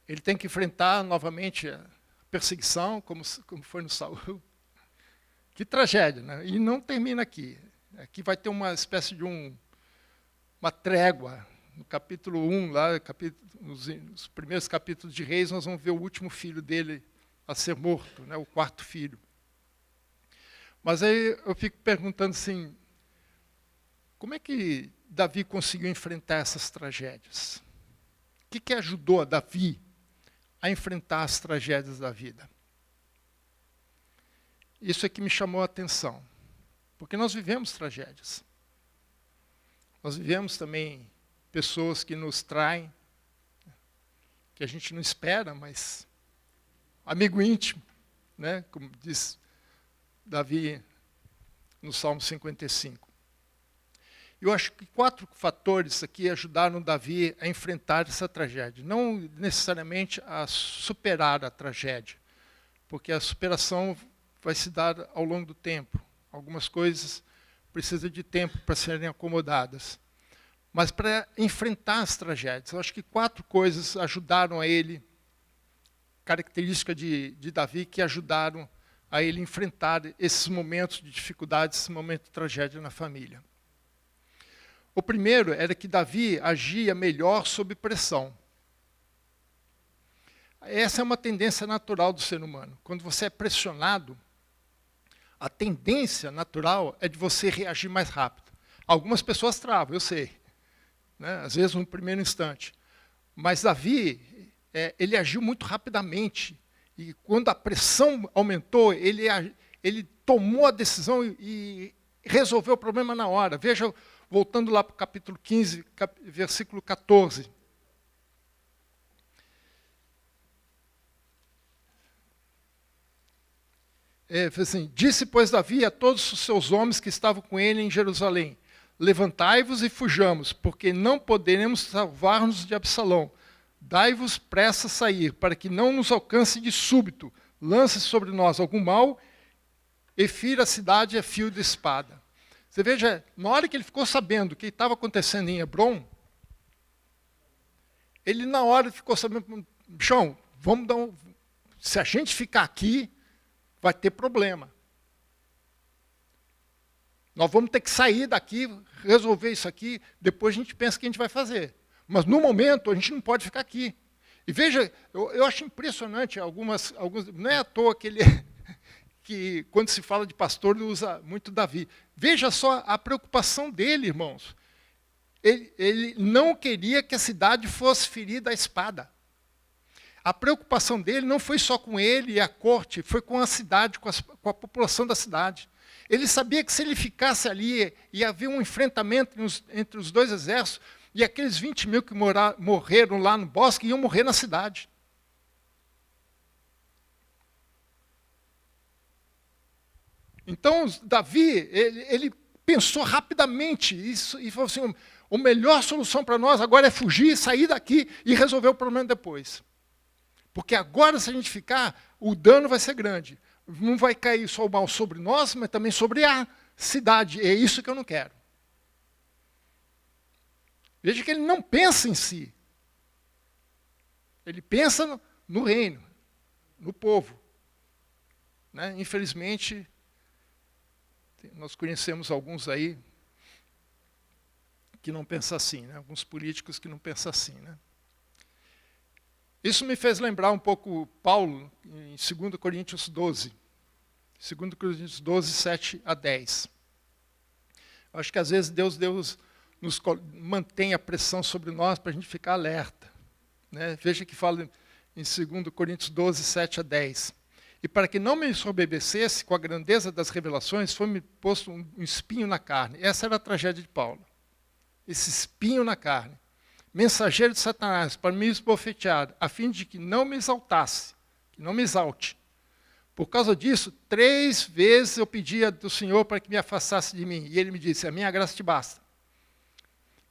Ele tem que enfrentar novamente a perseguição, como foi no Saul. Que tragédia, né? E não termina aqui. Aqui vai ter uma espécie de uma trégua. No capítulo 1, lá, nos primeiros capítulos de Reis, nós vamos ver o último filho dele a ser morto, né, o quarto filho. Mas aí eu fico perguntando assim, como é que Davi conseguiu enfrentar essas tragédias? O que ajudou a Davi a enfrentar as tragédias da vida? Isso é que me chamou a atenção, porque nós vivemos tragédias. Nós vivemos também pessoas que nos traem, que a gente não espera, mas amigo íntimo, né? Como diz Davi no Salmo 55. Eu acho que 4 fatores aqui ajudaram Davi a enfrentar essa tragédia. Não necessariamente a superar a tragédia, porque a superação vai se dar ao longo do tempo. Algumas coisas precisam de tempo para serem acomodadas. Mas para enfrentar as tragédias, eu acho que 4 coisas ajudaram a ele, característica de Davi, que ajudaram a ele enfrentar esses momentos de dificuldade, esse momento de tragédia na família. O primeiro era que Davi agia melhor sob pressão. Essa é uma tendência natural do ser humano. Quando você é pressionado, a tendência natural é de você reagir mais rápido. Algumas pessoas travam, eu sei, né? Às vezes no primeiro instante. Mas Davi, ele agiu muito rapidamente. E quando a pressão aumentou, ele tomou a decisão e resolveu o problema na hora. Veja, voltando lá para o capítulo 15, versículo 14. Assim, disse, pois, Davi a todos os seus homens que estavam com ele em Jerusalém, levantai-vos e fujamos, porque não poderemos salvar-nos de Absalão. Dai-vos pressa a sair, para que não nos alcance de súbito, lance sobre nós algum mal e fira a cidade a fio de espada. Você veja, na hora que ele ficou sabendo o que estava acontecendo em Hebrom, ele na hora ficou sabendo, bichão, se a gente ficar aqui, vai ter problema. Nós vamos ter que sair daqui, resolver isso aqui, depois a gente pensa o que a gente vai fazer. Mas no momento a gente não pode ficar aqui. E veja, eu acho impressionante alguns, não é à toa que quando se fala de pastor ele usa muito Davi. Veja só a preocupação dele, irmãos. Ele não queria que a cidade fosse ferida à espada. A preocupação dele não foi só com ele e a corte, foi com a cidade, com a população da cidade. Ele sabia que se ele ficasse ali, ia haver um enfrentamento entre os dois exércitos, e aqueles 20 mil que morreram lá no bosque iam morrer na cidade. Então, Davi, ele pensou rapidamente isso e falou assim, a melhor solução para nós agora é fugir, sair daqui e resolver o problema depois. Porque agora, se a gente ficar, o dano vai ser grande. Não vai cair só o mal sobre nós, mas também sobre a cidade. É isso que eu não quero. Veja que ele não pensa em si. Ele pensa no reino, no povo. Né? Infelizmente, nós conhecemos alguns aí que não pensam assim, né? Alguns políticos que não pensam assim. Né? Isso me fez lembrar um pouco Paulo, em 2 Coríntios 12. 2 Coríntios 12, 7 a 10. Acho que às vezes Deus nos mantém a pressão sobre nós para a gente ficar alerta. Né? Veja que fala em 2 Coríntios 12, 7 a 10. E para que não me ensoberbecesse com a grandeza das revelações, foi-me posto um espinho na carne. Essa era a tragédia de Paulo. Esse espinho na carne. Mensageiro de Satanás, para me esbofetear, a fim de que não me exaltasse, que não me exalte. Por causa disso, 3 vezes eu pedia do Senhor para que me afastasse de mim. E ele me disse, a minha graça te basta.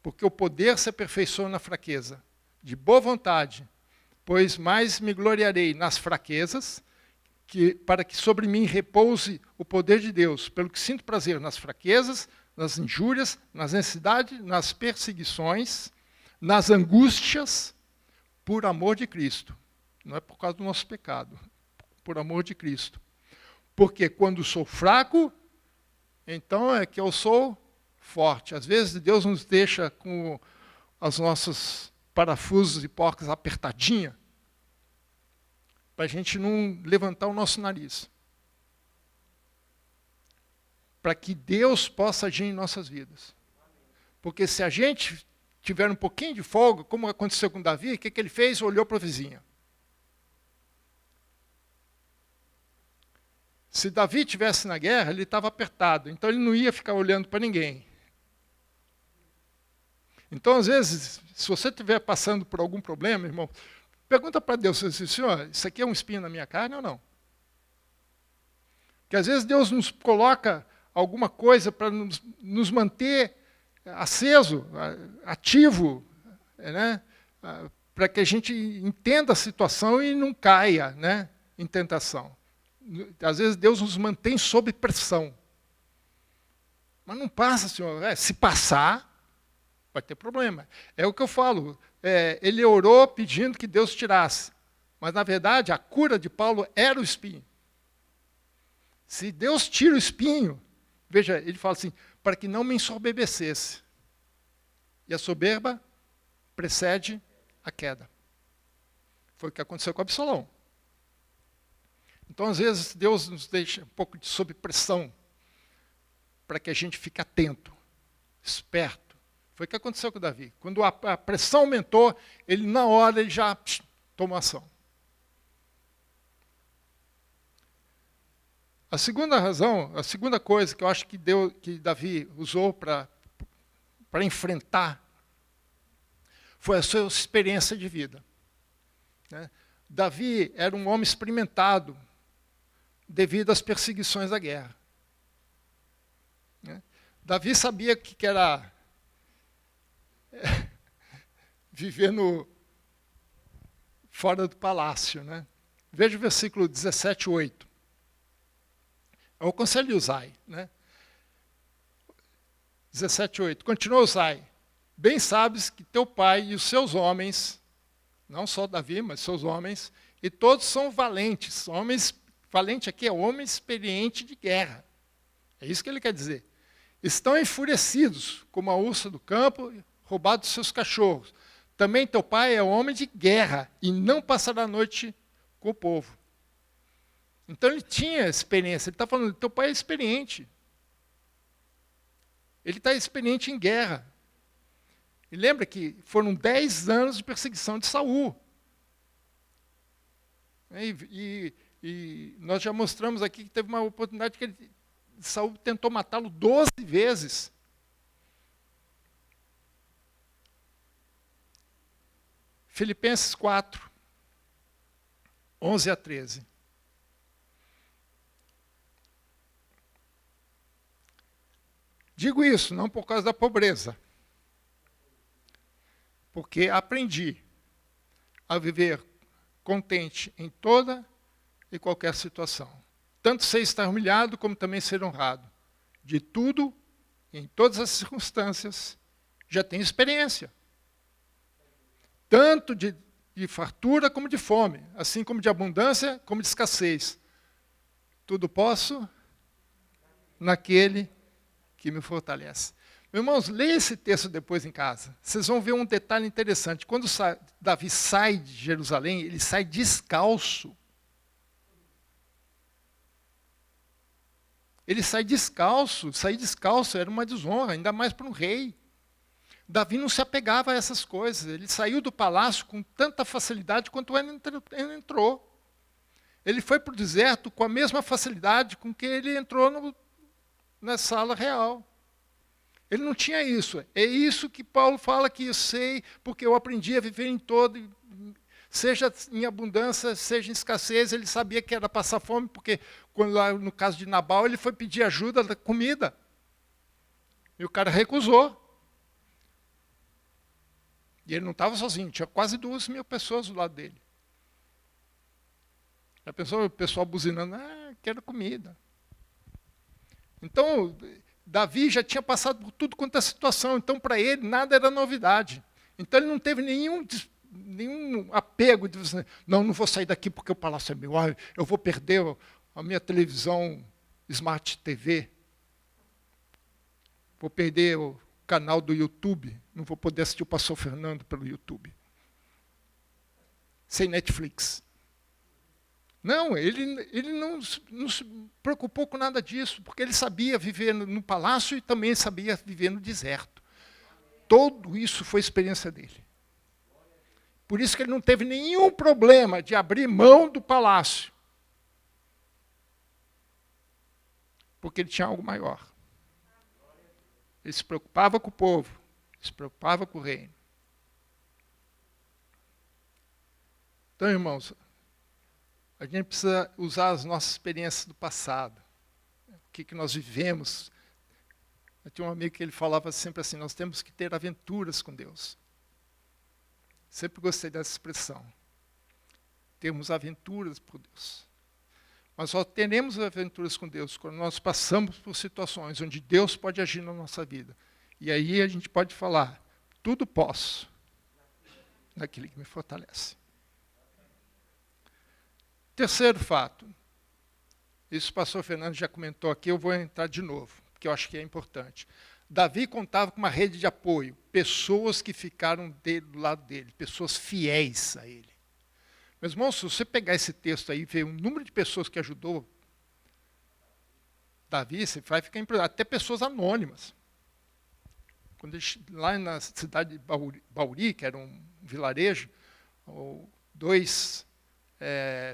Porque o poder se aperfeiçoa na fraqueza. De boa vontade, pois mais me gloriarei nas fraquezas, para que sobre mim repouse o poder de Deus, pelo que sinto prazer nas fraquezas, nas injúrias, nas necessidades, nas perseguições, nas angústias, por amor de Cristo. Não é por causa do nosso pecado, por amor de Cristo. Porque quando sou fraco, então é que eu sou forte. Às vezes Deus nos deixa com as nossas parafusos e porcas apertadinhas, para a gente não levantar o nosso nariz. Para que Deus possa agir em nossas vidas. Porque se a gente tiver um pouquinho de folga, como aconteceu com Davi, o que ele fez? Olhou para a vizinha. Se Davi estivesse na guerra, ele estava apertado, então ele não ia ficar olhando para ninguém. Então, às vezes, se você estiver passando por algum problema, irmão, pergunta para Deus, Senhor, isso aqui é um espinho na minha carne ou não? Porque às vezes Deus nos coloca alguma coisa para nos manter aceso, ativo, né? Para que a gente entenda a situação e não caia, né, em tentação. Às vezes Deus nos mantém sob pressão. Mas não passa, Senhor. Se passar, vai ter problema. É o que eu falo. Ele orou pedindo que Deus tirasse. Mas, na verdade, a cura de Paulo era o espinho. Se Deus tira o espinho, veja, ele fala assim, para que não me ensoberbecesse. E a soberba precede a queda. Foi o que aconteceu com Absalão. Então, às vezes, Deus nos deixa um pouco sob pressão, para que a gente fique atento, esperto. Foi o que aconteceu com Davi. Quando a pressão aumentou, ele, na hora, ele já tomou ação. A segunda razão, a segunda coisa que eu acho que Davi usou para enfrentar, foi a sua experiência de vida. Né? Davi era um homem experimentado devido às perseguições da guerra. Né? Davi sabia que era viver fora do palácio. Né? Veja o versículo 17, 8. É o conselho de Uzai. Né? 17, 8. Continua Uzai. Bem sabes que teu pai e os seus homens, não só Davi, mas seus homens, e todos são valentes. Valente aqui é homem experiente de guerra. É isso que ele quer dizer. Estão enfurecidos, como a ursa do campo, roubados seus cachorros. Também teu pai é homem de guerra, e não passará a noite com o povo. Então ele tinha experiência. Ele está falando, teu pai é experiente. Ele está experiente em guerra. E lembra que foram 10 anos de perseguição de Saul. E nós já mostramos aqui que teve uma oportunidade que Saul tentou matá-lo 12 vezes. Filipenses 4, 11 a 13. Digo isso não por causa da pobreza, porque aprendi a viver contente em toda e qualquer situação. Tanto sei estar humilhado, como também ser honrado. De tudo, em todas as circunstâncias, já tenho experiência. Tanto de fartura como de fome, assim como de abundância como de escassez. Tudo posso naquele que me fortalece. Meus irmãos, leia esse texto depois em casa. Vocês vão ver um detalhe interessante. Quando Davi sai de Jerusalém, ele sai descalço. Ele sai descalço. Sair descalço era uma desonra, ainda mais para um rei. Davi não se apegava a essas coisas. Ele saiu do palácio com tanta facilidade quanto ele entrou. Ele foi para o deserto com a mesma facilidade com que ele entrou na sala real. Ele não tinha isso. É isso que Paulo fala que eu sei, porque eu aprendi a viver em todo, seja em abundância, seja em escassez. Ele sabia que era passar fome, porque quando, lá no caso de Nabal, ele foi pedir ajuda da comida. E o cara recusou. E ele não estava sozinho, tinha quase 2.000 pessoas do lado dele. Já pensou o pessoal buzinando, quero comida. Então, Davi já tinha passado por tudo quanto é situação, então para ele nada era novidade. Então ele não teve nenhum apego de dizer, não vou sair daqui porque o palácio é meu, eu vou perder a minha televisão Smart TV, vou perder o canal do YouTube, não vou poder assistir o Pastor Fernando pelo YouTube. Sem Netflix. Não, ele não se preocupou com nada disso, porque ele sabia viver no palácio e também sabia viver no deserto. Tudo isso foi experiência dele. Por isso que ele não teve nenhum problema de abrir mão do palácio. Porque ele tinha algo maior. Ele se preocupava com o povo, se preocupava com o reino. Então, irmãos, a gente precisa usar as nossas experiências do passado. O que nós vivemos. Eu tinha um amigo que ele falava sempre assim, nós temos que ter aventuras com Deus. Sempre gostei dessa expressão. Termos aventuras por Deus. Mas só teremos aventuras com Deus quando nós passamos por situações onde Deus pode agir na nossa vida. E aí a gente pode falar, tudo posso naquele que me fortalece. Terceiro fato. Isso o pastor Fernando já comentou aqui, eu vou entrar de novo, porque eu acho que é importante. Davi contava com uma rede de apoio, pessoas que ficaram do lado dele, pessoas fiéis a ele. Meus irmãos, se você pegar esse texto aí e ver o número de pessoas que ajudou Davi, você vai ficar impressionado. Até pessoas anônimas. Quando lá na cidade de Bauri, que era um vilarejo, 2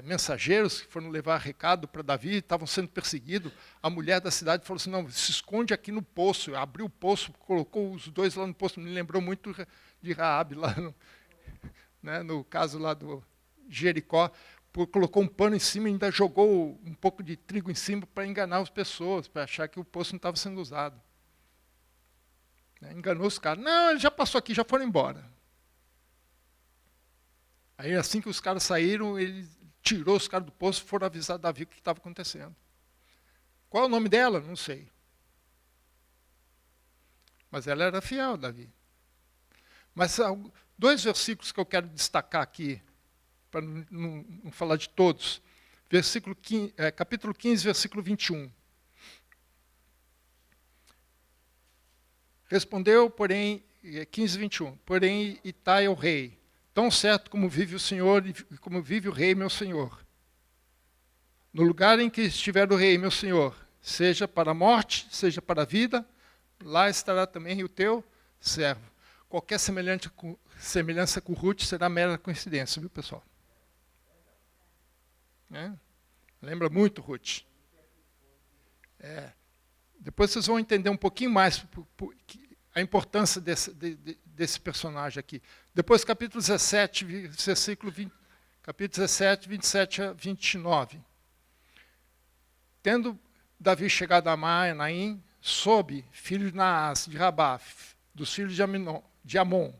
mensageiros que foram levar recado para Davi, estavam sendo perseguidos. A mulher da cidade falou assim, não, se esconde aqui no poço. Abriu o poço, colocou os 2 lá no poço. Me lembrou muito de Raabe, lá no caso lá do Jericó, colocou um pano em cima e ainda jogou um pouco de trigo em cima para enganar as pessoas, para achar que o poço não estava sendo usado. Enganou os caras. Não, ele já passou aqui, já foram embora. Aí assim que os caras saíram, ele tirou os caras do poço e foram avisar Davi o que estava acontecendo. Qual é o nome dela? Não sei. Mas ela era fiel, Davi. Mas 2 versículos que eu quero destacar aqui, para não falar de todos. Capítulo 15, versículo 21. Respondeu, porém, 15, 21. Porém, Itai é o rei, tão certo como vive o Senhor e como vive o rei, meu senhor. No lugar em que estiver o rei, meu senhor, seja para a morte, seja para a vida, lá estará também o teu servo. Qualquer semelhança com Ruth será mera coincidência, viu, pessoal? Lembra muito Ruth. Depois vocês vão entender um pouquinho mais a importância desse personagem aqui. Depois, capítulo 17, versículo 20, capítulo 17, 27 a 29. Tendo Davi chegado a Naim, Sobe, filho de Naás, de Rabá, dos filhos de Amon,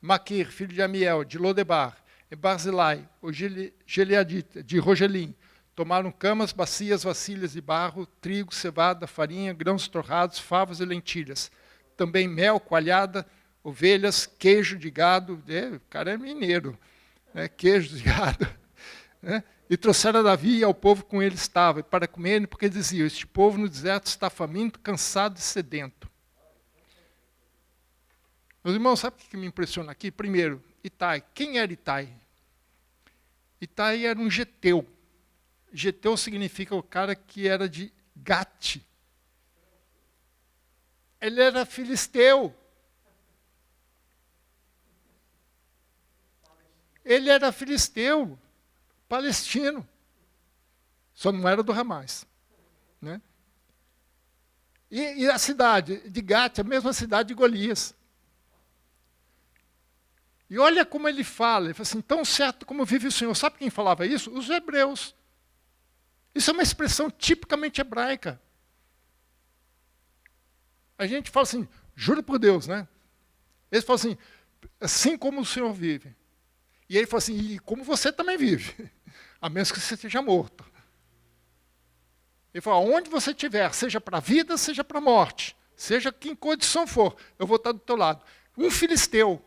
Maquir, filho de Amiel, de Lodebar, e Barzilai, o Gileadita, de Rogelim, tomaram camas, bacias, vasilhas de barro, trigo, cevada, farinha, grãos torrados, favas e lentilhas. Também mel, coalhada, ovelhas, queijo de gado, o cara é mineiro, queijo de gado. E trouxeram a Davi e ao povo com ele estava, para comerem, porque diziam, este povo no deserto está faminto, cansado e sedento. Meus irmãos, sabe o que me impressiona aqui? Primeiro, Itai. Quem era Itai? Itai era um geteu. Geteu significa o cara que era de Gate. Ele era filisteu. ele era filisteu, palestino. Só não era do Hamas. Né? E a cidade de Gate, a mesma cidade de Golias. E olha como ele fala assim, tão certo como vive o Senhor. Sabe quem falava isso? Os hebreus. Isso é uma expressão tipicamente hebraica. A gente fala assim, juro por Deus, né? Eles falam assim como o Senhor vive. E ele fala assim, e como você também vive, a menos que você esteja morto. Ele fala, onde você estiver, seja para a vida, seja para a morte, seja que em condição for, eu vou estar do teu lado. Um filisteu,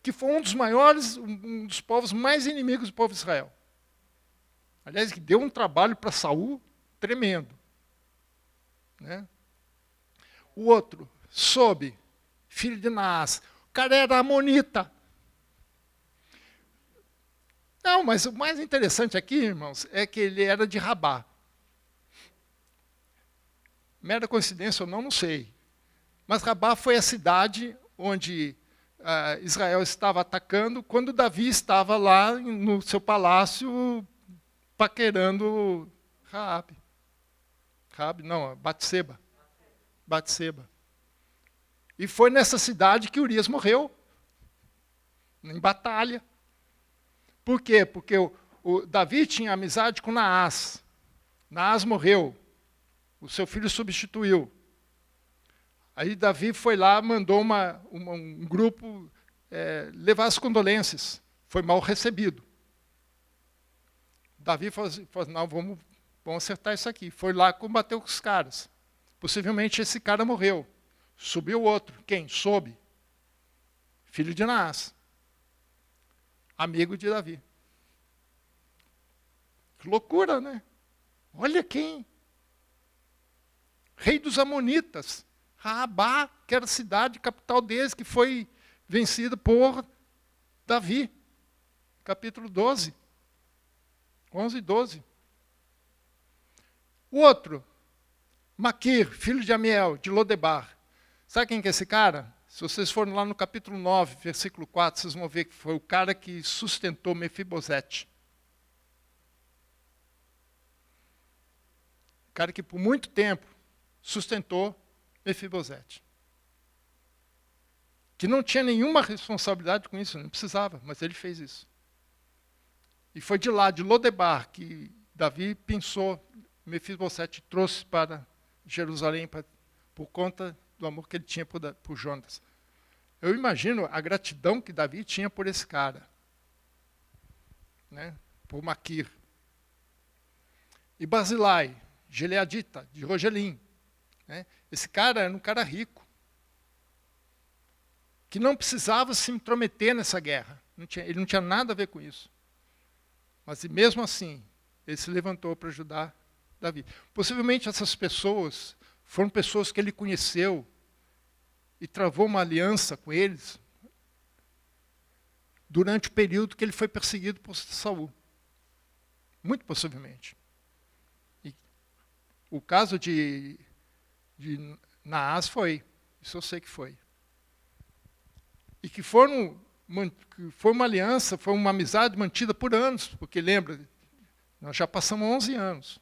que foi um dos maiores, um dos povos mais inimigos do povo de Israel. Aliás, que deu um trabalho para Saul tremendo. Né? O outro, Sobe, filho de Naás. O cara era amonita. Não, mas o mais interessante aqui, irmãos, é que ele era de Rabá. Mera coincidência ou não, não sei. Mas Rabá foi a cidade onde Israel estava atacando quando Davi estava lá no seu palácio paquerando Raabe. Raabe, não, Batseba. Batseba. E foi nessa cidade que Urias morreu, em batalha. Por quê? Porque o Davi tinha amizade com Naás. Naás morreu. O seu filho substituiu. Aí Davi foi lá, mandou um grupo levar as condolências. Foi mal recebido. Davi falou assim, não, vamos acertar isso aqui. Foi lá, combateu com os caras. Possivelmente esse cara morreu. Subiu outro. Quem? Sobe. Filho de Naás. Amigo de Davi. Que loucura, né? Olha quem. Rei dos Amonitas. Raabá, que era a cidade capital deles, que foi vencida por Davi. Capítulo 12. 11 e 12. O outro, Maquir, filho de Amiel, de Lodebar. Sabe quem que é esse cara? Se vocês forem lá no capítulo 9, versículo 4, vocês vão ver que foi o cara que sustentou Mefibosete. O cara que por muito tempo sustentou Mefibosete. Que não tinha nenhuma responsabilidade com isso, não precisava, mas ele fez isso. E foi de lá, de Lodebar, que Davi pensou, Mefibosete trouxe para Jerusalém por conta do amor que ele tinha por Jonas. Eu imagino a gratidão que Davi tinha por esse cara. Né? Por Maquir. E Barzilai, Gileadita, de Rogelim. Né? Esse cara era um cara rico. Que não precisava se intrometer nessa guerra. Ele não tinha nada a ver com isso. Mas mesmo assim, ele se levantou para ajudar Davi. Possivelmente essas pessoas foram pessoas que ele conheceu e travou uma aliança com eles durante o período que ele foi perseguido por Saul. Muito possivelmente. E o caso de Naás foi, isso eu sei que foi. E que foi uma aliança, foi uma amizade mantida por anos, porque lembra, nós já passamos 11 anos.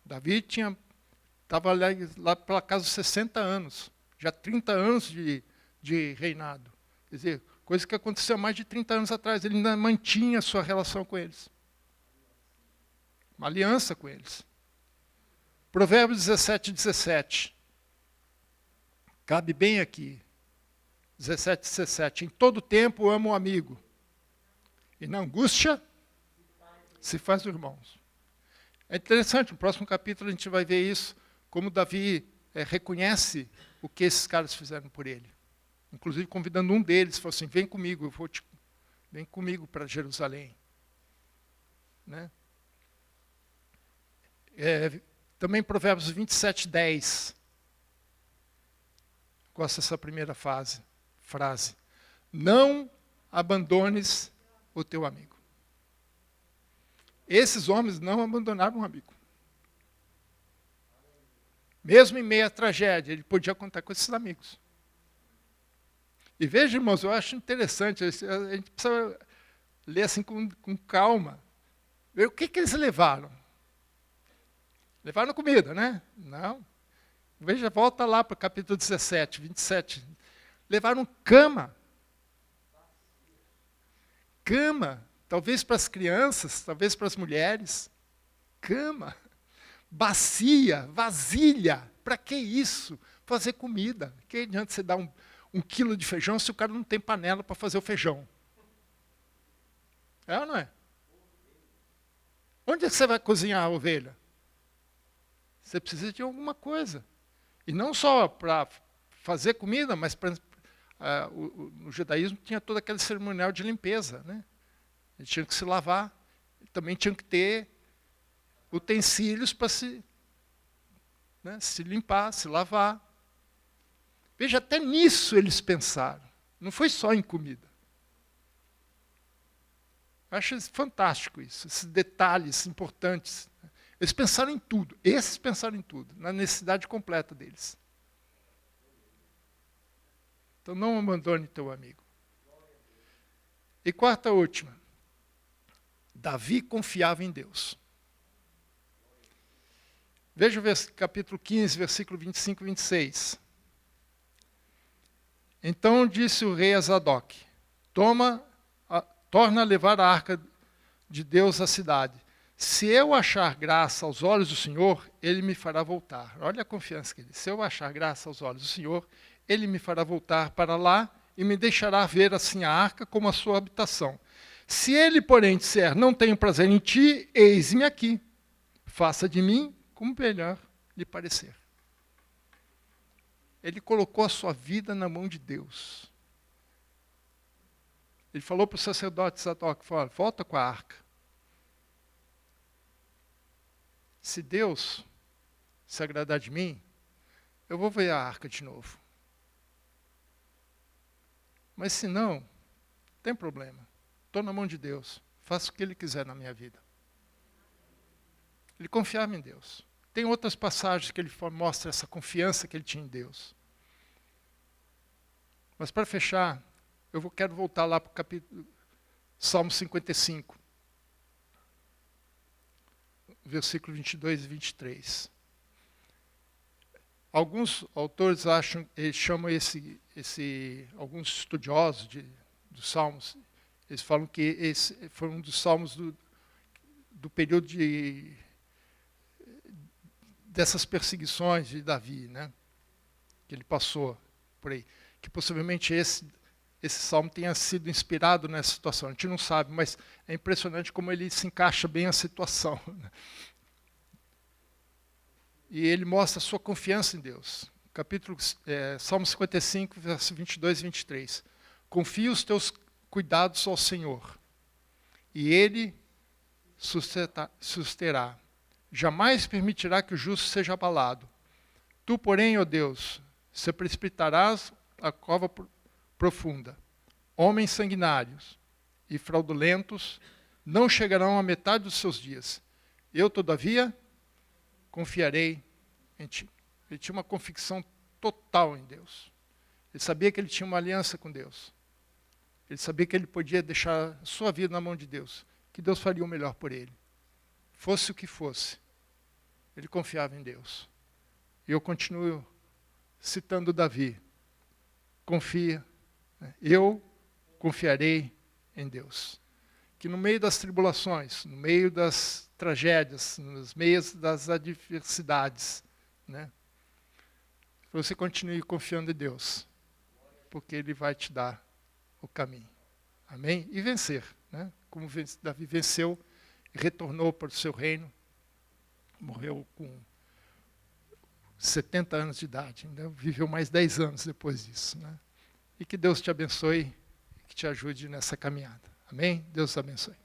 Davi estava lá pela casa dos 60 anos, já 30 anos de reinado. Quer dizer, coisa que aconteceu há mais de 30 anos atrás, ele ainda mantinha a sua relação com eles. Uma aliança com eles. Provérbios 17, 17. Cabe bem aqui. 17, 17. Em todo tempo amo o amigo. E na angústia se faz irmãos. É interessante, no próximo capítulo a gente vai ver isso, como Davi reconhece o que esses caras fizeram por ele. Inclusive convidando um deles, falou assim, vem comigo, vem comigo para Jerusalém. Né? Também Provérbios 27, 10. Gosto dessa primeira frase. Não abandones o teu amigo. Esses homens não abandonaram o amigo. Mesmo em meio à tragédia, ele podia contar com esses amigos. E veja, irmãos, eu acho interessante, a gente precisa Lê assim com calma. O que eles levaram? Levaram comida, né? Não. Veja, volta lá para o capítulo 17, 27. Levaram cama. Cama. Talvez para as crianças, talvez para as mulheres. Cama. Bacia, vasilha. Para que isso? Fazer comida. Que adianta você dar um quilo de feijão se o cara não tem panela para fazer o feijão? É ou não é? Onde é que você vai cozinhar a ovelha? Você precisa de alguma coisa. E não só para fazer comida, mas no judaísmo tinha todo aquele cerimonial de limpeza, né? Eles tinham que se lavar. Também tinham que ter utensílios para se limpar, se lavar. Veja, até nisso eles pensaram. Não foi só em comida. Eu acho fantástico isso, esses detalhes importantes. Eles pensaram em tudo, esses pensaram em tudo, na necessidade completa deles. Então não abandone teu amigo. E quarta última, Davi confiava em Deus. Veja o capítulo 15, versículo 25 e 26. Então disse o rei a Zadok, torna a levar a arca de Deus à cidade. Se eu achar graça aos olhos do Senhor, ele me fará voltar. Olha a confiança que ele diz. Se eu achar graça aos olhos do Senhor, ele me fará voltar para lá e me deixará ver assim a arca como a sua habitação. Se ele, porém, disser, não tenho prazer em ti, eis-me aqui. Faça de mim como melhor lhe parecer. Ele colocou a sua vida na mão de Deus. Ele falou para o sacerdote Zadok, volta com a arca. Se Deus se agradar de mim, eu vou ver a arca de novo. Mas se não, não tem problema. Estou na mão de Deus. Faço o que Ele quiser na minha vida. Ele confiava em Deus. Tem outras passagens que ele mostra essa confiança que ele tinha em Deus. Mas para fechar, quero voltar lá para o capítulo Salmo 55. Versículo 22 e 23. Alguns autores chamam alguns estudiosos dos Salmos, eles falam que esse foi um dos Salmos do período dessas perseguições de Davi, né? Que ele passou por aí. Que possivelmente esse salmo tenha sido inspirado nessa situação. A gente não sabe, mas é impressionante como ele se encaixa bem à situação. E ele mostra a sua confiança em Deus. Salmo 55, versos 22 e 23. Confia os teus cuidados ao Senhor, e Ele susterá. Jamais permitirá que o justo seja abalado. Tu, porém, ó Deus, se precipitarás a cova profunda. Homens sanguinários e fraudulentos não chegarão à metade dos seus dias. Eu, todavia, confiarei em ti. Ele tinha uma convicção total em Deus. Ele sabia que ele tinha uma aliança com Deus. Ele sabia que ele podia deixar a sua vida na mão de Deus, que Deus faria o melhor por ele. Fosse o que fosse, ele confiava em Deus. E eu continuo citando Davi. Confia, eu confiarei em Deus. Que no meio das tribulações, no meio das tragédias, nos meios das adversidades, né, você continue confiando em Deus, porque Ele vai te dar o caminho. Amém? E vencer, né? Como Davi venceu e retornou para o seu reino, morreu com 70 anos de idade, ainda viveu mais 10 anos depois disso, né? E que Deus te abençoe e que te ajude nessa caminhada. Amém? Deus te abençoe.